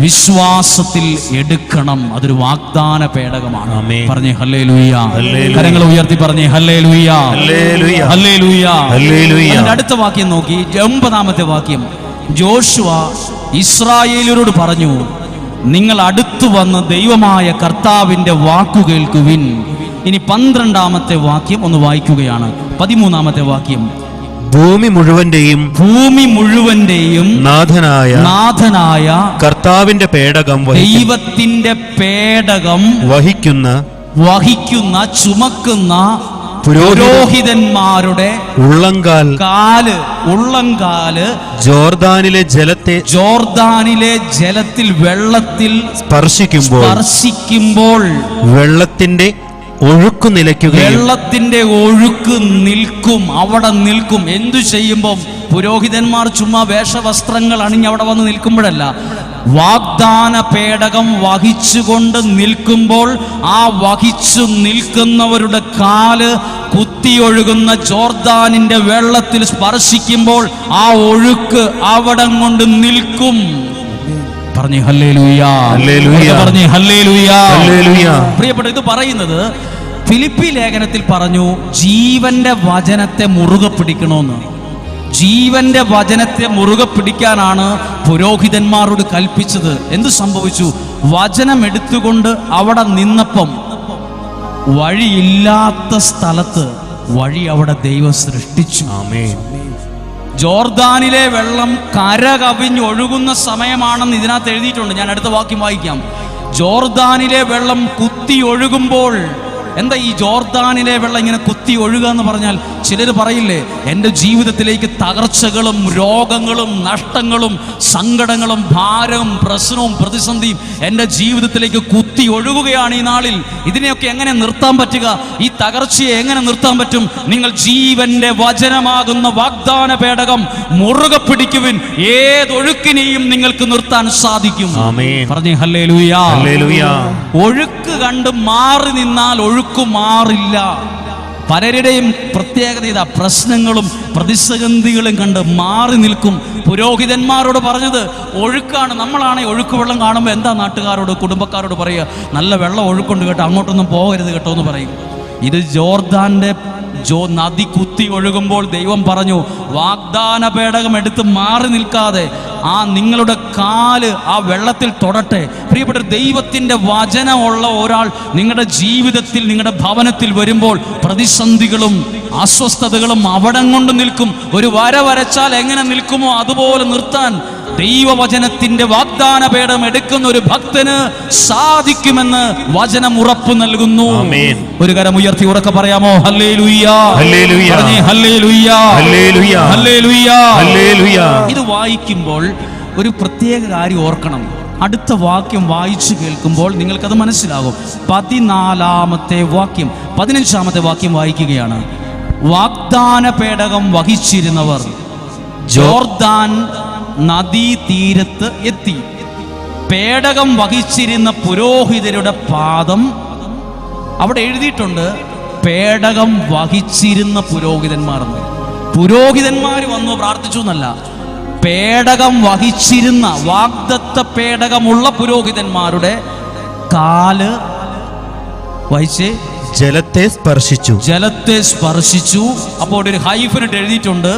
വിശ്വാസത്തിൽ എടുക്കണം. അതൊരു വാഗ്ദാന പേടകമാണ്. പറഞ്ഞേ ഹല്ലേലൂയ. കരങ്ങൾ ഉയർത്തി പറഞ്ഞേ ഹല്ലേലൂയ, ഹല്ലേലൂയ. അതിന്റെ അടുത്ത വാക്യം നോക്കി, 9-ാമത്തെ വാക്യം. ജോഷുവ ഇസ്രായേലരോട് പറഞ്ഞു, നിങ്ങൾ അടുത്തു വന്ന് ദൈവമായ കർത്താവിന്റെ വാക്കു കേൾക്കുവിൻ. ഇനി 12-ാമത്തെ വാക്യം ഒന്ന് വായിക്കുകയാണ്. 13-ാമത്തെ വാക്യം. ഭൂമി മുഴുവന്റെയും നാഥനായ കർത്താവിന്റെ പേടകം, ദൈവത്തിന്റെ പേടകം വഹിക്കുന്ന ചുമക്കുന്ന പുരോഹിതന്മാരുടെ ഉള്ളങ്കാല് ജോർദാനിലെ ജലത്തിൽ വെള്ളത്തിൽ സ്പർശിക്കുമ്പോൾ വെള്ളത്തിന്റെ ഒഴുക്ക് നിൽക്കും. അവിടെ നിൽക്കും. എന്തു ചെയ്യുമ്പോൾ? പുരോഹിതന്മാർ ചുമ്മാ വേഷവസ്ത്രങ്ങൾ അണിഞ്ഞ് അവിടെ വന്ന് നിൽക്കുമ്പോഴല്ല, വാഗ്ദാന പേടകം വഹിച്ചുകൊണ്ട് നിൽക്കുമ്പോൾ ആ വഹിച്ചു നിൽക്കുന്നവരുടെ കാല് കുത്തിയൊഴുകുന്ന ജോർദാനിന്റെ വെള്ളത്തിൽ സ്പർശിക്കുമ്പോൾ ആ ഒഴുക്ക് അവിടം കൊണ്ട് നിൽക്കും. പറഞ്ഞേ ഹല്ലേലൂയ, പറഞ്ഞേ ഹല്ലേലൂയ, ഹല്ലേലൂയ. പ്രിയപ്പെട്ട, ഇത് പറയുന്നത് ഫിലിപ്പി ലേഖനത്തിൽ പറഞ്ഞു, ജീവന്റെ വചനത്തെ മുറുകെ പിടിക്കണമെന്ന്. ജീവന്റെ വചനത്തെ മുറുകെ പിടിക്കാനാണ് പുരോഹിതന്മാരോട് കൽപ്പിച്ചത്. എന്ത് സംഭവിച്ചു? വചനം എടുത്തുകൊണ്ട് അവിടെ നിന്നപ്പം വഴിയില്ലാത്ത സ്ഥലത്ത് വഴി അവിടെ ദൈവം സൃഷ്ടിച്ചു. ആമേൻ. ജോർദാനിലെ വെള്ളം കര കവിഞ്ഞൊഴുകുന്ന സമയമാണെന്ന് ഇതിനകത്ത് എഴുതിയിട്ടുണ്ട്. ഞാൻ അടുത്ത വാക്യം വായിക്കാം. ജോർദാനിലെ വെള്ളം കുത്തി ഒഴുകുമ്പോൾ, എന്താ ഈ ജോർദാനിലെ വെള്ളം ഇങ്ങനെ കുത്തി ഒഴുകുക എന്ന് പറഞ്ഞാൽ? ചിലർ പറയില്ലേ, എൻ്റെ ജീവിതത്തിലേക്ക് തകർച്ചകളും രോഗങ്ങളും നഷ്ടങ്ങളും സങ്കടങ്ങളും ഭാരവും പ്രശ്നവും പ്രതിസന്ധിയും എൻ്റെ ജീവിതത്തിലേക്ക് കുത്തി ഒഴുകുകയാണ് ഈ നാളിൽ. ഇതിനെയൊക്കെ എങ്ങനെ നിർത്താൻ പറ്റുക? ഈ തകർച്ചയെ എങ്ങനെ നിർത്താൻ പറ്റും? നിങ്ങൾ ജീവന്റെ വചനമാകുന്ന വാഗ്ദാന പേടകം മുറുകെ പിടിക്കുവിൻ. ഏതൊഴുക്കിനെയും നിങ്ങൾക്ക് നിർത്താൻ സാധിക്കും. പറഞ്ഞേ ഹല്ലേലൂയ, ഹല്ലേലൂയ. ഒഴുക്ക് കണ്ട് മാറി നിന്നാൽ ഒഴുക്ക് മാറില്ല. പലരുടെയും പ്രത്യേകത ഇതാ, പ്രശ്നങ്ങളും പ്രതിസന്ധികളും കണ്ട് മാറി നിൽക്കും. പുരോഹിതന്മാരോട് പറഞ്ഞത് ഒഴുക്കാണ്. നമ്മളാണെ ഒഴുക്ക് വെള്ളം കാണുമ്പോൾ എന്താ നാട്ടുകാരോട് കുടുംബക്കാരോട് പറയുക? നല്ല വെള്ളം ഒഴുക്കുണ്ട് കേട്ടോ, അങ്ങോട്ടൊന്നും പോകരുത് കേട്ടോ എന്ന് പറയും. ഇത് ജോർദാന്റെ നദി കുത്തി ഒഴുകുമ്പോൾ ദൈവം പറഞ്ഞു, വാഗ്ദാന പേടകം എടുത്ത് മാറി നിൽക്കാതെ ആ നിങ്ങളുടെ കാല് ആ വെള്ളത്തിൽ തൊടട്ടെ. പ്രിയപ്പെട്ട, ദൈവത്തിന്റെ വചനമുള്ള ഒരാൾ നിങ്ങളുടെ ജീവിതത്തിൽ, നിങ്ങളുടെ ഭവനത്തിൽ വരുമ്പോൾ പ്രതിസന്ധികളും അസ്വസ്ഥതകളും അവിടം കൊണ്ട് നിൽക്കും. ഒരു വര വരച്ചാൽ എങ്ങനെ നിൽക്കുമോ അതുപോലെ നിർത്താൻ ദൈവവചനത്തിന്റെ വാഗ്ദാന പേടം എടുക്കുന്ന ഒരു ഭക്തന് സാധിക്കുമെന്ന് വചനം ഉറപ്പു നൽകുന്നു. ആമേൻ. ഒരു കരം ഉയർത്തി ഉറക്കെ പറയാമോ? Hallelujah, hallelujah, hallelujah, hallelujah, hallelujah, hallelujah. ഇത് വായിക്കുമ്പോൾ ഒരു പ്രത്യേക കാര്യം ഓർക്കണം. അടുത്ത വാക്യം വായിച്ചു കേൾക്കുമ്പോൾ നിങ്ങൾക്കത് മനസ്സിലാകും. 14-ാമത്തെ വാക്യം, 15-ാമത്തെ വാക്യം വായിക്കുകയാണ്. വാഗ്ദാന പേടകം വഹിച്ചിരുന്നവർ ജോർദാൻ നദീതീരത്ത് എത്തി. പേടകം വഹിച്ചിരുന്ന പുരോഹിതരുടെ പാദം, അവിടെ എഴുതിയിട്ടുണ്ട് പേടകം വഹിച്ചിരുന്ന പുരോഹിതന്മാർ. പുരോഹിതന്മാർ വന്നു പ്രാർത്ഥിച്ചു എന്നല്ല, പേടകം വഹിച്ചിരുന്ന വാഗ്ദത്ത പേടകമുള്ള പുരോഹിതന്മാരുടെ കാല് വഹിച്ച് ജലത്തെ സ്പർശിച്ചു. ജലത്തെ സ്പർശിച്ചു. അപ്പോൾ ഒരു ഹൈഫനിട്ട് എഴുതിയിട്ടുണ്ട്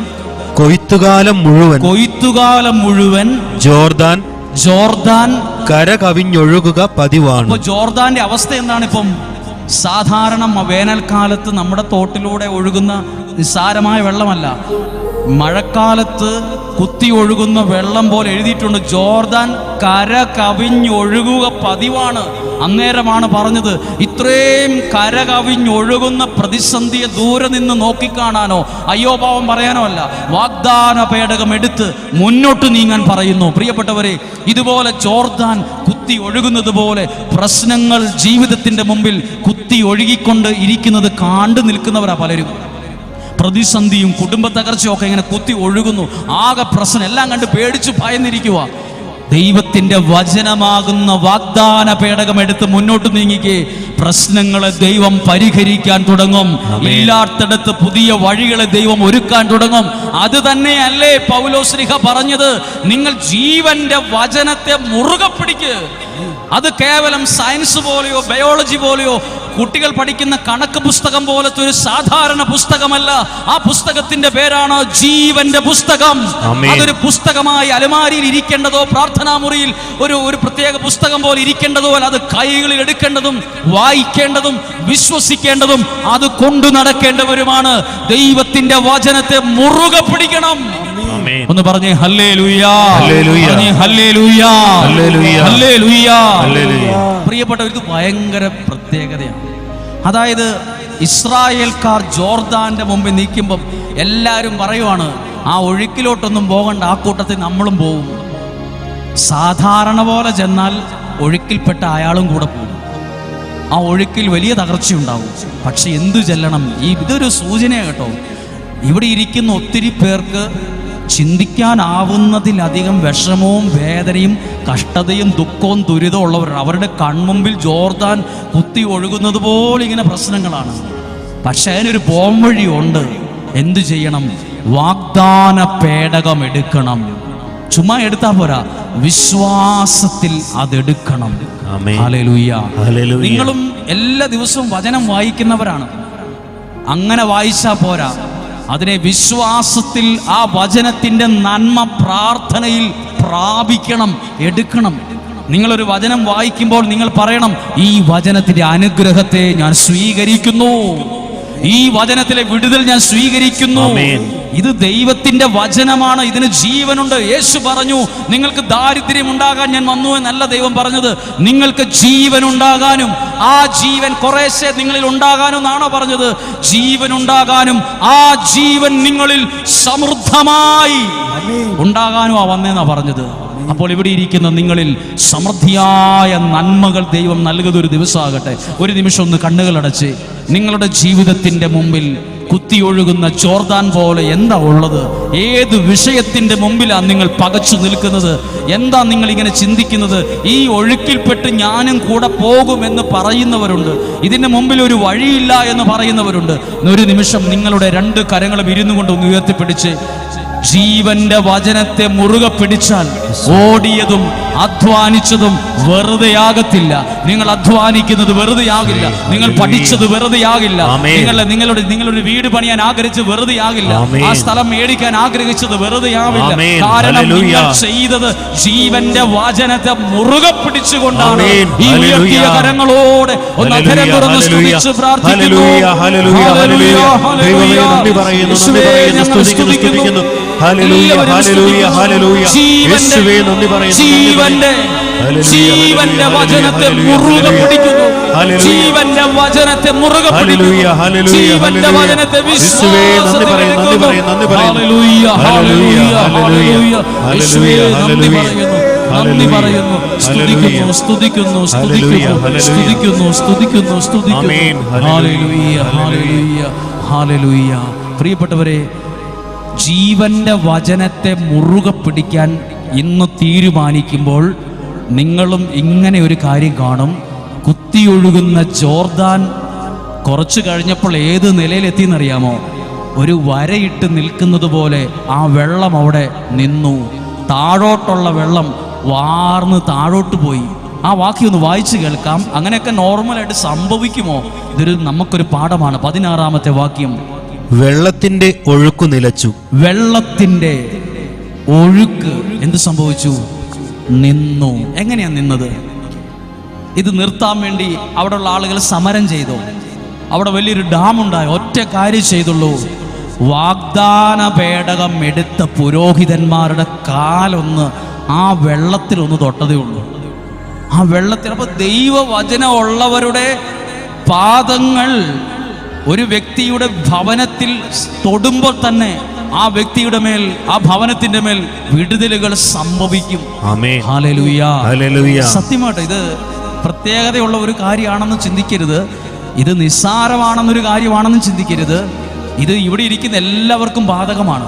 കൊയ്ത്തുകാലം മുഴുവൻ, കൊയ്ത്തുകാലം മുഴുവൻ ജോർദാൻ കര കവിഞ്ഞൊഴുകുക പതിവാണ്. അപ്പൊ ജോർദാന്റെ അവസ്ഥ എന്താണ്? ഇപ്പം സാധാരണ വേനൽക്കാലത്ത് നമ്മുടെ തോട്ടിലൂടെ ഒഴുകുന്ന നിസ്സാരമായ വെള്ളമല്ല, മഴക്കാലത്ത് കുത്തി ഒഴുകുന്ന വെള്ളം പോലെ എഴുതിയിട്ടുണ്ട്. ജോർദാൻ കര കവിഞ്ഞൊഴുകുക പതിവാണ്. അന്നേരമാണ് പറഞ്ഞത്, ഇത്രയും കര കവിഞ്ഞൊഴുകുന്ന പ്രതിസന്ധിയെ ദൂരെ നിന്ന് നോക്കിക്കാണാനോ അയ്യോഭാവം പറയാനോ അല്ല, വാഗ്ദാന പേടകം എടുത്ത് മുന്നോട്ട് നീങ്ങാൻ പറയുന്നു. പ്രിയപ്പെട്ടവരെ, ഇതുപോലെ ജോർദാൻ കുത്തി ഒഴുകുന്നത് പോലെ പ്രശ്നങ്ങൾ ജീവിതത്തിന്റെ മുമ്പിൽ കുത്തി ഒഴുകിക്കൊണ്ട് ഇരിക്കുന്നത് കണ്ടു നിൽക്കുന്നവരാ പലരും. പ്രതിസന്ധിയും കുടുംബ തകർച്ചയും ഒക്കെ ഇങ്ങനെ കുത്തി ഒഴുകുന്നു. ആകെ പ്രശ്നം എല്ലാം കണ്ട് പേടിച്ചു ഭയന്നിരിക്കുക. ദൈവത്തിന്റെ വചനമാകുന്ന വാഗ്ദാന പേടകം എടുത്ത് മുന്നോട്ട് നീങ്ങിക്കേ, പ്രശ്നങ്ങളെ ദൈവം പരിഹരിക്കാൻ തുടങ്ങും. ഇല്ലാത്തിടത്ത് പുതിയ വഴികളെ ദൈവം ഒരുക്കാൻ തുടങ്ങും. അത് തന്നെയല്ലേ പൗലോസ്ലീഹ പറഞ്ഞത്, നിങ്ങൾ ജീവന്റെ വചനത്തെ മുറുകെ പിടിക്ക്. അത് കേവലം സയൻസ് പോലെയോ ബയോളജി പോലെയോ കുട്ടികൾ പഠിക്കുന്ന കണക്ക് പുസ്തകം പോലത്തെ ഒരു സാധാരണ പുസ്തകമല്ല. ആ പുസ്തകത്തിന്റെ പേരാണ് ജീവന്റെ പുസ്തകം. അതൊരു പുസ്തകമായി അലമാരിയിൽ ഇരിക്കേണ്ടതോ പ്രാർത്ഥനാ മുറിയിൽ ഒരു പ്രത്യേക പുസ്തകം പോലെ ഇരിക്കേണ്ടതോ അല്ല. അത് കൈകളിൽ എടുക്കേണ്ടതും വായിക്കേണ്ടതും വിശ്വസിക്കേണ്ടതും അത് കൊണ്ടു നടക്കേണ്ടവരുമാണ്. ദൈവത്തിന്റെ വചനത്തെ മുറുകെ പിടിക്കണം. ഒന്ന് പറഞ്ഞേ ഹല്ലേലൂയ, ഹല്ലേലൂയ, ഹല്ലേലൂയ. പ്രിയപ്പെട്ടവർ, ഇത് ഭയങ്കര പ്രത്യേകതയാണ്. അതായത് ഇസ്രായേൽക്കാർ ജോർദാന്റെ മുമ്പിൽ നിൽക്കുമ്പം എല്ലാവരും പറയുവാണ്, ആ ഒഴുക്കിലോട്ടൊന്നും പോകണ്ട, ആ കൂട്ടത്തിൽ നമ്മളും പോവും. സാധാരണ പോലെ ചെന്നാൽ ഒഴുക്കിൽപ്പെട്ട അയാളും കൂടെ പോകും. ആ ഒഴുക്കിൽ വലിയ തകർച്ചയുണ്ടാവും. പക്ഷെ എന്തു ചെല്ലണം? ഇതൊരു സൂചനയാണ് കേട്ടോ. ഇവിടെ ഇരിക്കുന്ന ഒത്തിരി പേർക്ക് ചിന്തിക്കാനാവുന്നതിലധികം വിഷമവും വേദനയും കഷ്ടതയും ദുഃഖവും ദുരിതവും ഉള്ളവരാണ്. അവരുടെ കൺമുമ്പിൽ ജോർദാൻ കുത്തി ഒഴുകുന്നത് പോലെ ഇങ്ങനെ പ്രശ്നങ്ങളാണ്. പക്ഷെ അതിനൊരു പോംവഴിയുണ്ട്. എന്തു ചെയ്യണം? വാഗ്ദാന പേടകം എടുക്കണം. ചുമ്മാ എടുത്താ പോരാ, വിശ്വാസത്തിൽ അതെടുക്കണം. ഹല്ലേലൂയ. നിങ്ങളും എല്ലാ ദിവസവും വചനം വായിക്കുന്നവരാണ്. അങ്ങനെ വായിച്ചാ പോരാ, അതിനെ വിശ്വാസത്തിൽ ആ വചനത്തിന്റെ നന്മ പ്രാർത്ഥനയിൽ പ്രാപിക്കണം, എടുക്കണം. നിങ്ങളൊരു വചനം വായിക്കുമ്പോൾ നിങ്ങൾ പറയണം, ഈ വചനത്തിന്റെ അനുഗ്രഹത്തെ ഞാൻ സ്വീകരിക്കുന്നു, ഈ വചനത്തിലെ വിടുതൽ ഞാൻ സ്വീകരിക്കുന്നു. ഇത് ദൈവത്തിന്റെ വചനമാണ്, ഇതിന് ജീവനുണ്ട്. യേശു പറഞ്ഞു, നിങ്ങൾക്ക് ദാരിദ്ര്യം ഉണ്ടാകാൻ ഞാൻ വന്നു എന്നല്ല ദൈവം പറഞ്ഞത്, നിങ്ങൾക്ക് ജീവൻ ഉണ്ടാകാനും ആ ജീവൻ കുറേശ്ശെ നിങ്ങളിൽ ഉണ്ടാകാനും എന്നാണോ പറഞ്ഞത്? ജീവൻ ഉണ്ടാകാനും ആ ജീവൻ നിങ്ങളിൽ സമൃദ്ധമായി ഉണ്ടാകാനും ആ വന്നേന്നാ പറഞ്ഞത്. അപ്പോൾ ഇവിടെ ഇരിക്കുന്ന നിങ്ങളിൽ സമൃദ്ധിയായ നന്മകൾ ദൈവം നൽകുന്ന ഒരു ദിവസമാകട്ടെ. ഒരു നിമിഷം ഒന്ന് കണ്ണുകളടച്ച്, നിങ്ങളുടെ ജീവിതത്തിന്റെ മുമ്പിൽ കുത്തിയൊഴുകുന്ന ജോർദാൻ പോലെ എന്താ ഉള്ളത്? ഏത് വിഷയത്തിന്റെ മുമ്പിലാണ് നിങ്ങൾ പകച്ചു നിൽക്കുന്നത്? എന്താ നിങ്ങൾ ഇങ്ങനെ ചിന്തിക്കുന്നത്? ഈ ഒഴുക്കിൽപ്പെട്ട് ഞാനും കൂടെ പോകുമെന്ന് പറയുന്നവരുണ്ട്, ഇതിന്റെ മുമ്പിൽ ഒരു വഴിയില്ല എന്ന് പറയുന്നവരുണ്ട്. ഒരു നിമിഷം നിങ്ങളുടെ രണ്ട് കരങ്ങളും ഇരുന്നു കൊണ്ട് ഒന്ന് ഉയർത്തിപ്പിടിച്ച് ജീവന്റെ വചനത്തെ മുറുകെ പിടിച്ചാൽ ഓടിയതും അധ്വാനിച്ചതും വെറുതെയാകത്തില്ല. നിങ്ങൾ അധ്വാനിക്കുന്നത് വെറുതെയാകില്ല. നിങ്ങൾ പഠിച്ചത് വെറുതെയാകില്ല. നിങ്ങളുടെ വീട് പണിയാൻ ആഗ്രഹിച്ചത് വെറുതെയാകില്ല. ആ സ്ഥലം മേടിക്കാൻ ആഗ്രഹിച്ചത് വെറുതെയാവില്ല. കാരണം നിങ്ങൾ ചെയ്തത് ജീവന്റെ വചനത്തെ മുറുകെ പിടിച്ചുകൊണ്ടാണ്. ഈ ഉയർത്തിയ കരങ്ങളോടെ ഒന്ന് അധരം തുറന്ന് സ്തുതിച്ച് പ്രാർത്ഥിക്കുന്നു. ജീവന്റെ വചനത്തെ മുറുകെ പിടിക്കുന്നു. ജീവന്റെ വചനത്തെ മുറുകെ പിടിക്കുന്നു. ജീവന്റെ വചനത്തെ നന്ദി പറയുന്നു. സ്തുതിക്കുന്നു സ്തുതിക്കുന്നു സ്തുതിക്കുന്നു സ്തുതിക്കുന്നു സ്തുതിക്കുന്നു സ്തുതിക്കുന്നു. Hallelujah hallelujah hallelujah. പ്രിയപ്പെട്ടവരെ, ജീവന്റെ വചനത്തെ മുറുകെ പിടിക്കാൻ ഇന്ന് തീരുമാനിക്കുമ്പോൾ നിങ്ങളും ഇങ്ങനെ ഒരു കാര്യം കാണും. കുത്തിയൊഴുകുന്ന ജോർദാൻ കുറച്ചു കഴിഞ്ഞപ്പോൾ ഏത് നിലയിലെത്തിയെന്നറിയാമോ? ഒരു വരയിട്ട് നിൽക്കുന്നത് പോലെ ആ വെള്ളം അവിടെ നിന്നു. താഴോട്ടുള്ള വെള്ളം വാർന്ന് താഴോട്ട് പോയി. ആ വാക്യം ഒന്ന് വായിച്ചു കേൾക്കാം. അങ്ങനെയൊക്കെ നോർമലായിട്ട് സംഭവിക്കുമോ? ഇതൊരു നമുക്കൊരു പാഠമാണ്. 16-ാമത്തെ വാക്യം. വെള്ളത്തിന്റെ ഒഴുക്ക് നിലച്ചു. വെള്ളത്തിന്റെ ഒഴുക്ക് എന്ത് സംഭവിച്ചു? നിന്നു. എങ്ങനെയാ നിന്നത്? ഇത് നിർത്താൻ വേണ്ടി അവിടെയുള്ള ആളുകൾ സമരം ചെയ്തു. അവിടെ വലിയൊരു ഡാം ഉണ്ടായി. ഒറ്റ കാര്യം ചെയ്തുള്ളൂ. വാഗ്ദാന പേടകം എടുത്ത പുരോഹിതന്മാരുടെ കാലൊന്ന് ആ വെള്ളത്തിലൊന്ന് തൊട്ടതേ ഉള്ളൂ. ആ വെള്ളത്തിൽ. അപ്പൊ ദൈവവചനം ഉള്ളവരുടെ പാദങ്ങൾ ഒരു വ്യക്തിയുടെ ഭവനത്തിൽ തൊടുമ്പോൾ തന്നെ ആ വ്യക്തിയുടെ മേൽ, ആ ഭവനത്തിന്റെ മേൽ വിടുതലുകൾ സംഭവിക്കും. Hallelujah hallelujah. സത്യമായിട്ട് ഇത് പ്രത്യേകതയുള്ള ഒരു കാര്യമാണെന്ന് ചിന്തിക്കരുത്. ഇത് നിസ്സാരമാണെന്നൊരു കാര്യമാണെന്ന് ചിന്തിക്കരുത്. ഇത് ഇവിടെ ഇരിക്കുന്ന എല്ലാവർക്കും ബാധകമാണ്.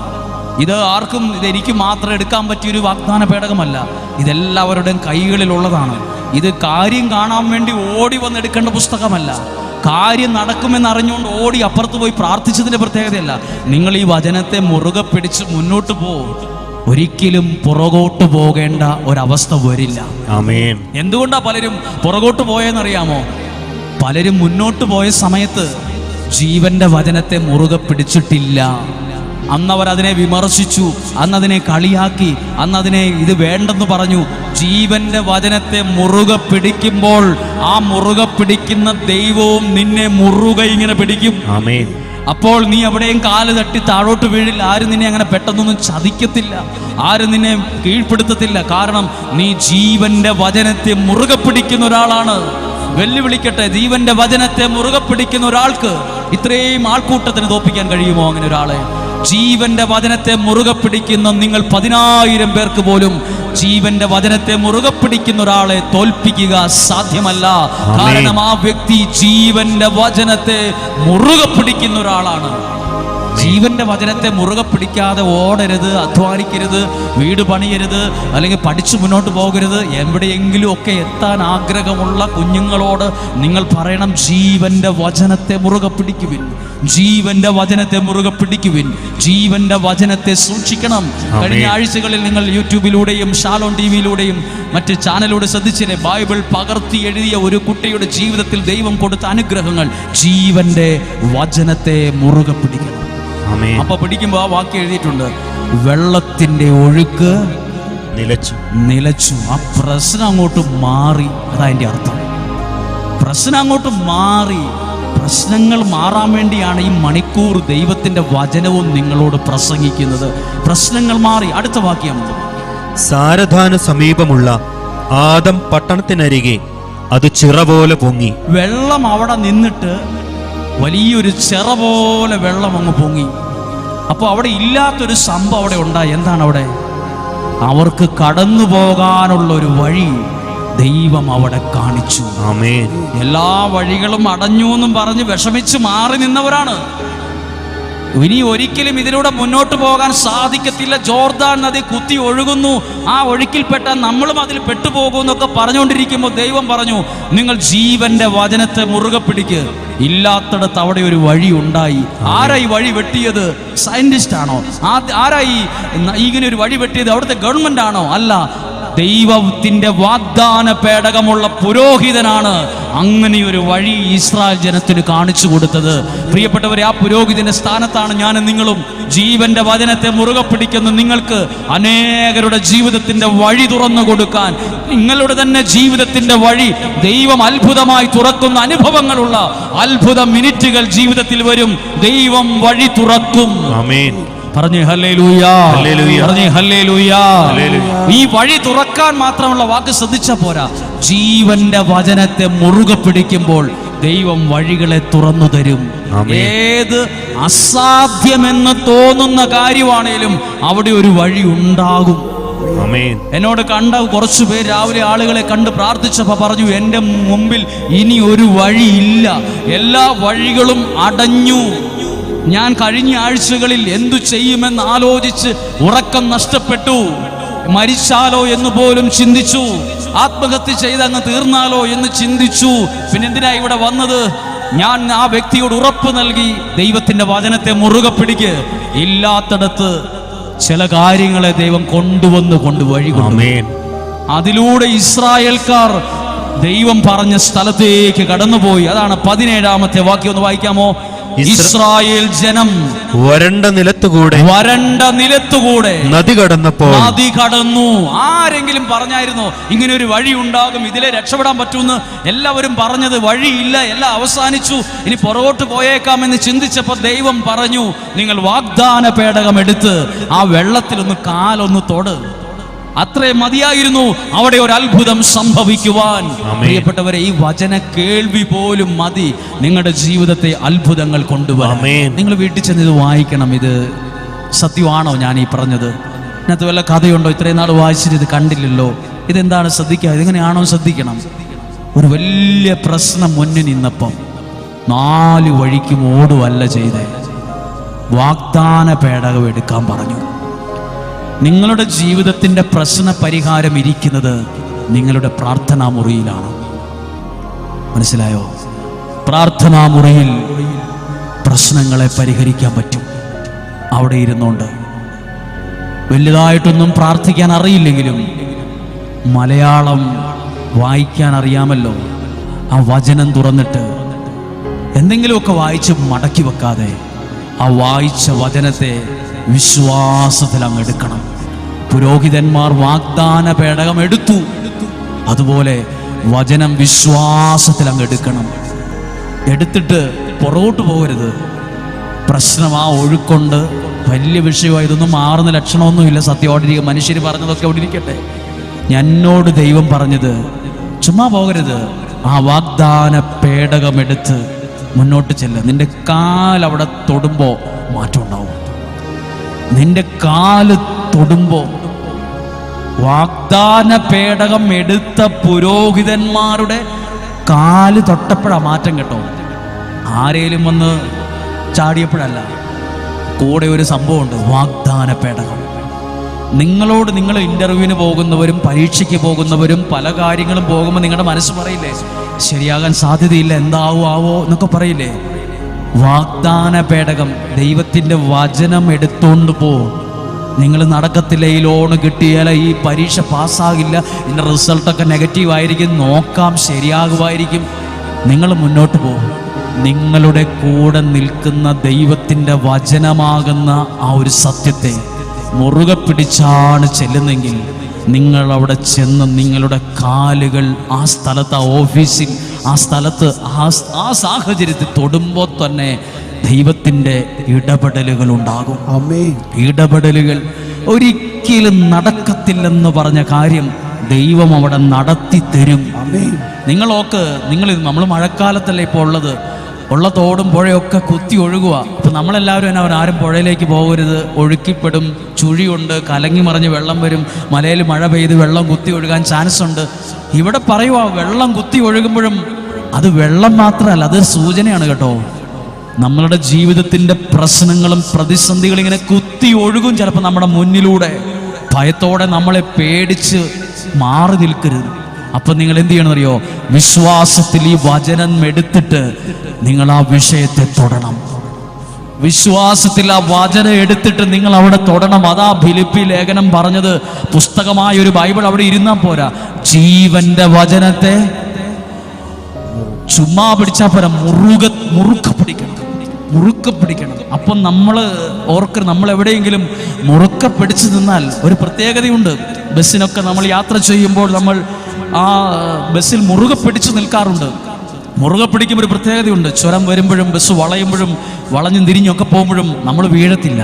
ഇത് ആർക്കും, ഇത് എനിക്ക് മാത്രം എടുക്കാൻ പറ്റിയൊരു വാഗ്ദാന പേടകമല്ല. ഇതെല്ലാവരുടെയും കൈകളിലുള്ളതാണ്. ഇത് കാര്യം കാണാൻ വേണ്ടി ഓടി വന്നെടുക്കേണ്ട പുസ്തകമല്ല. കാര്യം നടക്കുമെന്ന് അറിഞ്ഞുകൊണ്ട് ഓടി അപ്പുറത്ത് പോയി പ്രാർത്ഥിച്ചതിന്റെ പ്രത്യേകതയല്ല. നിങ്ങൾ ഈ വചനത്തെ മുറുകെ പിടിച്ച് മുന്നോട്ട് പോകും. ഒരിക്കലും പുറകോട്ട് പോകേണ്ട ഒരവസ്ഥ വരില്ല. ആമേൻ. എന്തുകൊണ്ടാ പലരും പുറകോട്ട് പോയെന്നറിയാമോ? പലരും മുന്നോട്ട് പോയ സമയത്ത് ജീവന്റെ വചനത്തെ മുറുകെ പിടിച്ചിട്ടില്ല. അന്നവർ അതിനെ വിമർശിച്ചു, അന്നതിനെ കളിയാക്കി, അന്നതിനെ ഇത് വേണ്ടെന്ന് പറഞ്ഞു. ജീവന്റെ വചനത്തെ മുറുകെ പിടിക്കുമ്പോൾ ആ മുറുകെ പിടിക്കുന്ന ദൈവവും നിന്നെ മുറുകെ ഇങ്ങനെ പിടിക്കും. ആമേൻ. അപ്പോൾ നീ എവിടെയും കാല് തട്ടി താഴോട്ട് വീഴില്ല. ആരും നിന്നെ അങ്ങനെ പെട്ടെന്നൊന്നും ചതിക്കത്തില്ല. ആരും നിന്നെ കീഴ്പ്പെടുത്തത്തില്ല. കാരണം നീ ജീവന്റെ വചനത്തെ മുറുകെ പിടിക്കുന്ന ഒരാളാണ്. വെല്ലുവിളിക്കട്ടെ, ജീവന്റെ വചനത്തെ മുറുകെ പിടിക്കുന്ന ഒരാൾക്ക് ഇത്രയും ആൾക്കൂട്ടത്തിന് തോൽപ്പിക്കാൻ കഴിയുമോ? അങ്ങനെ ഒരാളെ ജീവന്റെ വചനത്തെ മുറുകെ പിടിക്കുന്ന നിങ്ങൾ 10,000 പേർക്ക് പോലും ജീവന്റെ വചനത്തെ മുറുകെ പിടിക്കുന്ന ഒരാളെ തോൽപ്പിക്കുക സാധ്യമല്ല. കാരണം ആ വ്യക്തി ജീവന്റെ വചനത്തെ മുറുകെ പിടിക്കുന്ന ഒരാളാണ്. ജീവന്റെ വചനത്തെ മുറുകെ പിടിക്കാതെ ഓടരുത്, അധ്വാനിക്കരുത്, വീട് പണിയരുത്, അല്ലെങ്കിൽ പഠിച്ചു മുന്നോട്ട് പോകരുത്. എവിടെയെങ്കിലും ഒക്കെ എത്താൻ ആഗ്രഹമുള്ള കുഞ്ഞുങ്ങളോട് നിങ്ങൾ പറയണം, ജീവന്റെ വചനത്തെ മുറുകെ പിടിക്കുവിൻ, ജീവന്റെ വചനത്തെ മുറുകെ പിടിക്കുവിൻ, ജീവന്റെ വചനത്തെ സൂക്ഷിക്കണം. കഴിഞ്ഞ ആഴ്ചകളിൽ നിങ്ങൾ യൂട്യൂബിലൂടെയും ഷാലോൺ ടിവിയിലൂടെയും മറ്റ് ചാനലിലൂടെ ശ്രദ്ധിച്ചില്ലേ? ബൈബിൾ പകർത്തി എഴുതിയ ഒരു കുട്ടിയുടെ ജീവിതത്തിൽ ദൈവം കൊടുത്ത അനുഗ്രഹങ്ങൾ. ജീവന്റെ വചനത്തെ മുറുകെ പിടിക്കണം. അപ്പൊ പിടിക്കുമ്പോ ആ വാക്യം എഴുതിയിട്ടുണ്ട്, വെള്ളത്തിന്റെ ഒഴുക്ക് നിലച്ചു. ആ പ്രശ്നം അങ്ങോട്ട് മാറി. അതാ അതിന്റെ അർത്ഥം. പ്രശ്നം അങ്ങോട്ട് മാറി. പ്രശ്നങ്ങൾ മാറാൻ വേണ്ടിയാണ് ഈ മണിക്കൂർ ദൈവത്തിന്റെ വചനവും നിങ്ങളോട് പ്രസംഗിക്കുന്നത്. പ്രശ്നങ്ങൾ മാറി. അടുത്ത വാക്യം. സാരഥാന സമീപമുള്ള ആദം പട്ടണത്തിനരികെ അത് ചിറ പോലെ പൊങ്ങി. വെള്ളം അവിടെ നിന്നിട്ട് വലിയൊരു ചിറ പോലെ വെള്ളം അങ്ങ് പൊങ്ങി. അപ്പോൾ അവിടെ ഇല്ലാത്തൊരു സംഭവം അവിടെ ഉണ്ടായി. എന്താണ് അവിടെ? അവർക്ക് കടന്നു പോകാനുള്ള ഒരു വഴി ദൈവം അവിടെ കാണിച്ചു. ആമേൻ. എല്ലാ വഴികളും അടഞ്ഞു എന്നും പറഞ്ഞ് വിഷമിച്ച് മാറി നിന്നവരാണ്. ഇനി ഒരിക്കലും ഇതിലൂടെ മുന്നോട്ട് പോകാൻ സാധിക്കത്തില്ല. ജോർദാൻ നദി കുത്തി ഒഴുകുന്നു, ആ ഒഴുക്കിൽപ്പെട്ട നമ്മളും അതിൽ പെട്ടുപോകുമെന്നൊക്കെ പറഞ്ഞുകൊണ്ടിരിക്കുമ്പോൾ ദൈവം പറഞ്ഞു, നിങ്ങൾ ജീവന്റെ വചനത്തെ മുറുകെ പിടിക്ക്. ഇല്ലാത്തിടത്ത് അവിടെ ഒരു വഴി ഉണ്ടായി. ആരായി വഴി വെട്ടിയത്? സയന്റിസ്റ്റ് ആണോ? ആരായി ഇങ്ങനെ ഒരു വഴി വെട്ടിയത്? അവിടുത്തെ ഗവൺമെന്റ് ആണോ? അല്ല. ദൈവത്തിന്റെ വാഗ്ദാന പേടകമുള്ള പുരോഹിതനാണ് അങ്ങനെയൊരു വഴി ഇസ്രായേൽ ജനത്തിന് കാണിച്ചു കൊടുത്തത്. പ്രിയപ്പെട്ടവരെ, ആ പുരോഹിതന്റെ സ്ഥാനത്താണ് ഞാനും നിങ്ങളും. ജീവന്റെ വചനത്തെ മുറുകെ പിടിക്കുന്ന നിങ്ങൾക്ക് അനേകരുടെ ജീവിതത്തിന്റെ വഴി തുറന്നു കൊടുക്കാൻ, നിങ്ങളുടെ തന്നെ ജീവിതത്തിന്റെ വഴി ദൈവം അത്ഭുതമായി തുറക്കുന്ന അനുഭവങ്ങളുള്ള അത്ഭുത മിനിറ്റുകൾ ജീവിതത്തിൽ വരും. ദൈവം വഴി തുറക്കും. ആമേൻ. പറഞ്ഞേ ഹല്ലേലൂയ, ഹല്ലേലൂയ, പറഞ്ഞേ ഹല്ലേലൂയ. ഹല്ലേലൂയ. ഈ വഴി തുറക്കാൻ മാത്രമുള്ള വാക്ക് ശ്രദ്ധിച്ച പോരാ, ജീവന്റെ വചനത്തെ മുറുകെ പിടിക്കുമ്പോൾ ദൈവം വഴികളെ തുറന്നു തരും. ആമേൻ. ഏത് അസാധ്യമെന്ന് തോന്നുന്ന കാര്യമാണേലും അവിടെ ഒരു വഴി ഉണ്ടാകും. ആമേൻ. എന്നോട് കണ്ട കുറച്ചു പേര് രാവിലെ ആളുകളെ കണ്ട് പ്രാർത്ഥിച്ചപ്പോൾ പറഞ്ഞു, എൻ്റെ മുമ്പിൽ ഇനി ഒരു വഴിയില്ല, എല്ലാ വഴികളും അടഞ്ഞു. ഞാൻ കഴിഞ്ഞ ആഴ്ചകളിൽ എന്തു ചെയ്യുമെന്ന് ആലോചിച്ച് ഉറക്കം നഷ്ടപ്പെട്ടു. മരിച്ചാലോ എന്ന് പോലും ചിന്തിച്ചു. ആത്മഹത്യ ചെയ്ത് അങ്ങ് തീർന്നാലോ എന്ന് ചിന്തിച്ചു. പിന്നെ എന്തിനാ ഇവിടെ വന്നത്? ഞാൻ ആ വ്യക്തിയോട് ഉറപ്പ് നൽകി, ദൈവത്തിന്റെ വചനത്തെ മുറുകെ പിടിക്ക്. ഇല്ലാത്തടത്ത് ചില കാര്യങ്ങളെ ദൈവം കൊണ്ട് വഴി ആമേൻ. അതിലൂടെ ഇസ്രായേൽക്കാർ ദൈവം പറഞ്ഞ സ്ഥലത്തേക്ക് കടന്നുപോയി. അതാണ് 17-ാമത്തെ വാക്യം. ഒന്ന് വായിക്കാമോ? ഇസ്രായേൽ ജനം വരണ്ട നിലത്തുകൂടെ നദി കടന്നു. ആരെങ്കിലും പറഞ്ഞായിരുന്നോ ഇങ്ങനെ ഒരു വഴി ഉണ്ടാകും, ഇതിലെ രക്ഷപ്പെടാൻ പറ്റുമെന്ന്? എല്ലാവരും പറഞ്ഞത് വഴിയില്ല, എല്ലാം അവസാനിച്ചു, ഇനി പുറകോട്ട് പോയേക്കാമെന്ന് ചിന്തിച്ചപ്പോൾ ദൈവം പറഞ്ഞു, നിങ്ങൾ വാഗ്ദാന പേടകം എടുത്ത് ആ വെള്ളത്തിലൊന്ന് കാലൊന്ന് തൊട്. അത്രേ മതിയായിരുന്നു അവിടെ ഒരു അത്ഭുതം സംഭവിക്കുവാൻ. പ്രിയപ്പെട്ടവരെ, ഈ വചന കേൾവി പോലും മതി നിങ്ങളുടെ ജീവിതത്തെ അത്ഭുതങ്ങൾ കൊണ്ടുവരാൻ. നിങ്ങൾ വീട്ടിൽ ചെന്ന് ഇത് വായിക്കണം. ഇത് സത്യമാണോ ഞാൻ ഈ പറഞ്ഞത്? ഇതിനകത്ത് വല്ല കഥയുണ്ടോ? ഇത്രയും നാൾ വായിച്ചിട്ട് ഇത് കണ്ടില്ലല്ലോ, ഇതെന്താണ്? ശ്രദ്ധിക്കുക, ഇതെങ്ങനെയാണോ ശ്രദ്ധിക്കണം. ഒരു വലിയ പ്രശ്നം മുന്നിൽ നിന്നപ്പം 4 വഴിക്കും ഓടുവല്ല ചെയ്തേ, വാഗ്ദാന പേടകം എടുക്കാൻ പറഞ്ഞു. നിങ്ങളുടെ ജീവിതത്തിന്റെ പ്രശ്ന പരിഹാരം ഇരിക്കുന്നത് നിങ്ങളുടെ പ്രാർത്ഥനാ മുറിയിലാണ്. മനസ്സിലായോ? പ്രാർത്ഥനാ മുറിയിൽ പ്രശ്നങ്ങളെ പരിഹരിക്കാൻ പറ്റും. അവിടെ ഇരുന്നുകൊണ്ട് വലുതായിട്ടൊന്നും പ്രാർത്ഥിക്കാൻ അറിയില്ലെങ്കിലും മലയാളം വായിക്കാൻ അറിയാമല്ലോ. ആ വചനം തുറന്നിട്ട് എന്തെങ്കിലുമൊക്കെ വായിച്ച് മടക്കി വെക്കാതെ ആ വായിച്ച വചനത്തെ വിശ്വാസത്തിൽ അങ്ങ് എടുക്കണം. പുരോഹിതന്മാർ വാഗ്ദാന പേടകം എടുത്തു, അതുപോലെ വചനം വിശ്വാസത്തിൽ അങ്ങ് എടുക്കണം. എടുത്തിട്ട് പുറകോട്ട് പോകരുത്. പ്രശ്നം ആ ഒഴുക്കൊണ്ട് വലിയ വിഷയമായി, ഇതൊന്നും മാറുന്ന ലക്ഷണമൊന്നുമില്ല. സത്യമായിട്ടിരിക്കുക, മനുഷ്യർ പറഞ്ഞതൊക്കെ അവിടെ ഇരിക്കട്ടെ. എന്നോട് ദൈവം പറഞ്ഞത് ചുമ്മാ പോകരുത്. ആ വാഗ്ദാന പേടകം എടുത്ത് മുന്നോട്ട് ചെല്ല്. നിന്റെ കാലവിടെ തൊടുമ്പോൾ മാറ്റം ഉണ്ടാവും. നിന്റെ കാല് തൊടുമ്പോൾ വാഗ്ദാന പേടകം എടുത്ത പുരോഹിതന്മാരുടെ കാല് തൊട്ടപ്പോഴാ മാറ്റം. കേട്ടോ, ആരേലും വന്ന് ചാടിയപ്പോഴല്ല. കൂടെ ഒരു സംഭവമുണ്ട്, വാഗ്ദാന പേടകം. നിങ്ങളോട്, നിങ്ങൾ ഇന്റർവ്യൂവിന് പോകുന്നവരും പരീക്ഷയ്ക്ക് പോകുന്നവരും പല കാര്യങ്ങളും പോകുമ്പോൾ നിങ്ങളുടെ മനസ്സ് പറയില്ലേ, ശരിയാകാൻ സാധ്യതയില്ല, എന്താവോ എന്നൊക്കെ പറയില്ലേ? വാഗ്ദാന പേടകം, ദൈവത്തിന്റെ വചനം എടുത്തോണ്ട് പോ. നിങ്ങൾ നടക്കത്തില്ല, ഈ ലോണ് കിട്ടിയാൽ ഈ പരീക്ഷ പാസ്സാകില്ല, ഇതിൻ്റെ റിസൾട്ടൊക്കെ നെഗറ്റീവ് ആയിരിക്കും, നോക്കാം ശരിയാകുമായിരിക്കും. നിങ്ങൾ മുന്നോട്ട് പോകും. നിങ്ങളുടെ കൂടെ നിൽക്കുന്ന ദൈവത്തിൻ്റെ വചനമാകുന്ന ആ ഒരു സത്യത്തെ മുറുകെ പിടിച്ചാണ് ചെല്ലുന്നെങ്കിൽ നിങ്ങൾ അവിടെ ചെന്ന് നിങ്ങളുടെ കാലുകൾ ആ സ്ഥലത്ത്, ആ ഓഫീസിൽ, ആ സ്ഥലത്ത്, ആ സാഹചര്യത്തിൽ തൊടുമ്പോൾ തന്നെ ദൈവത്തിൻ്റെ ഇടപെടലുകൾ ഉണ്ടാകും. ഇടപെടലുകൾ ഒരിക്കലും നടക്കത്തില്ലെന്ന് പറഞ്ഞ കാര്യം ദൈവം അവിടെ നടത്തി തരും. നിങ്ങളൊക്കെ നമ്മൾ മഴക്കാലത്തല്ലേ ഇപ്പോൾ ഉള്ളത്, ഉള്ള തോടും പുഴയൊക്കെ കുത്തി ഒഴുകുക. അപ്പം നമ്മളെല്ലാവരും തന്നെ ആരും പുഴയിലേക്ക് പോകരുത്, ഒഴുക്കിപ്പെടും, ചുഴിയുണ്ട്, കലങ്ങി മറിഞ്ഞ് വെള്ളം വരും, മലയിൽ മഴ പെയ്ത് വെള്ളം കുത്തി ഒഴുകാൻ ചാൻസ് ഉണ്ട്. ഇവിടെ പറയുക, വെള്ളം കുത്തി ഒഴുകുമ്പോഴും അത് വെള്ളം മാത്രമല്ല, അതൊരു സൂചനയാണ് കേട്ടോ. നമ്മളുടെ ജീവിതത്തിൻ്റെ പ്രശ്നങ്ങളും പ്രതിസന്ധികളും ഇങ്ങനെ കുത്തി ഒഴുകും ചിലപ്പോൾ നമ്മുടെ മുന്നിലൂടെ. ഭയത്തോടെ നമ്മളെ പേടിച്ച് മാറി നിൽക്കരുത്. അപ്പം നിങ്ങൾ എന്ത് ചെയ്യണമെന്നറിയോ? വിശ്വാസത്തിൽ ഈ വചനം എടുത്തിട്ട് നിങ്ങൾ ആ വിഷയത്തെ തൊടണം. വിശ്വാസത്തിൽ ആ വചനം എടുത്തിട്ട് നിങ്ങൾ അവിടെ തൊടണം. അതാ ഫിലിപ്പി ലേഖനം പറഞ്ഞത്. പുസ്തകമായ ഒരു ബൈബിൾ അവിടെ ഇരുന്നാൽ പോരാ, ജീവന്റെ വചനത്തെ ചുമ്മാ പിടിച്ചാൽ പോരാ, മുറുക്കെ പിടിക്കണം. അപ്പം നമ്മൾ ഓർക്കരുത്, നമ്മൾ എവിടെയെങ്കിലും മുറുക്കെ പിടിച്ചു നിന്നാൽ ഒരു പ്രത്യേകതയുണ്ട്. ബസ്സിനൊക്കെ നമ്മൾ യാത്ര ചെയ്യുമ്പോൾ നമ്മൾ ആ ബസ്സിൽ മുറുകെ പിടിച്ചു നിൽക്കാറുണ്ട്. മുറുകെ പിടിക്കുമ്പോൾ ഒരു പ്രത്യേകതയുണ്ട്. ചുരം വരുമ്പോഴും ബസ് വളയുമ്പോഴും വളഞ്ഞും തിരിഞ്ഞൊക്കെ പോകുമ്പോഴും നമ്മൾ വീഴത്തില്ല.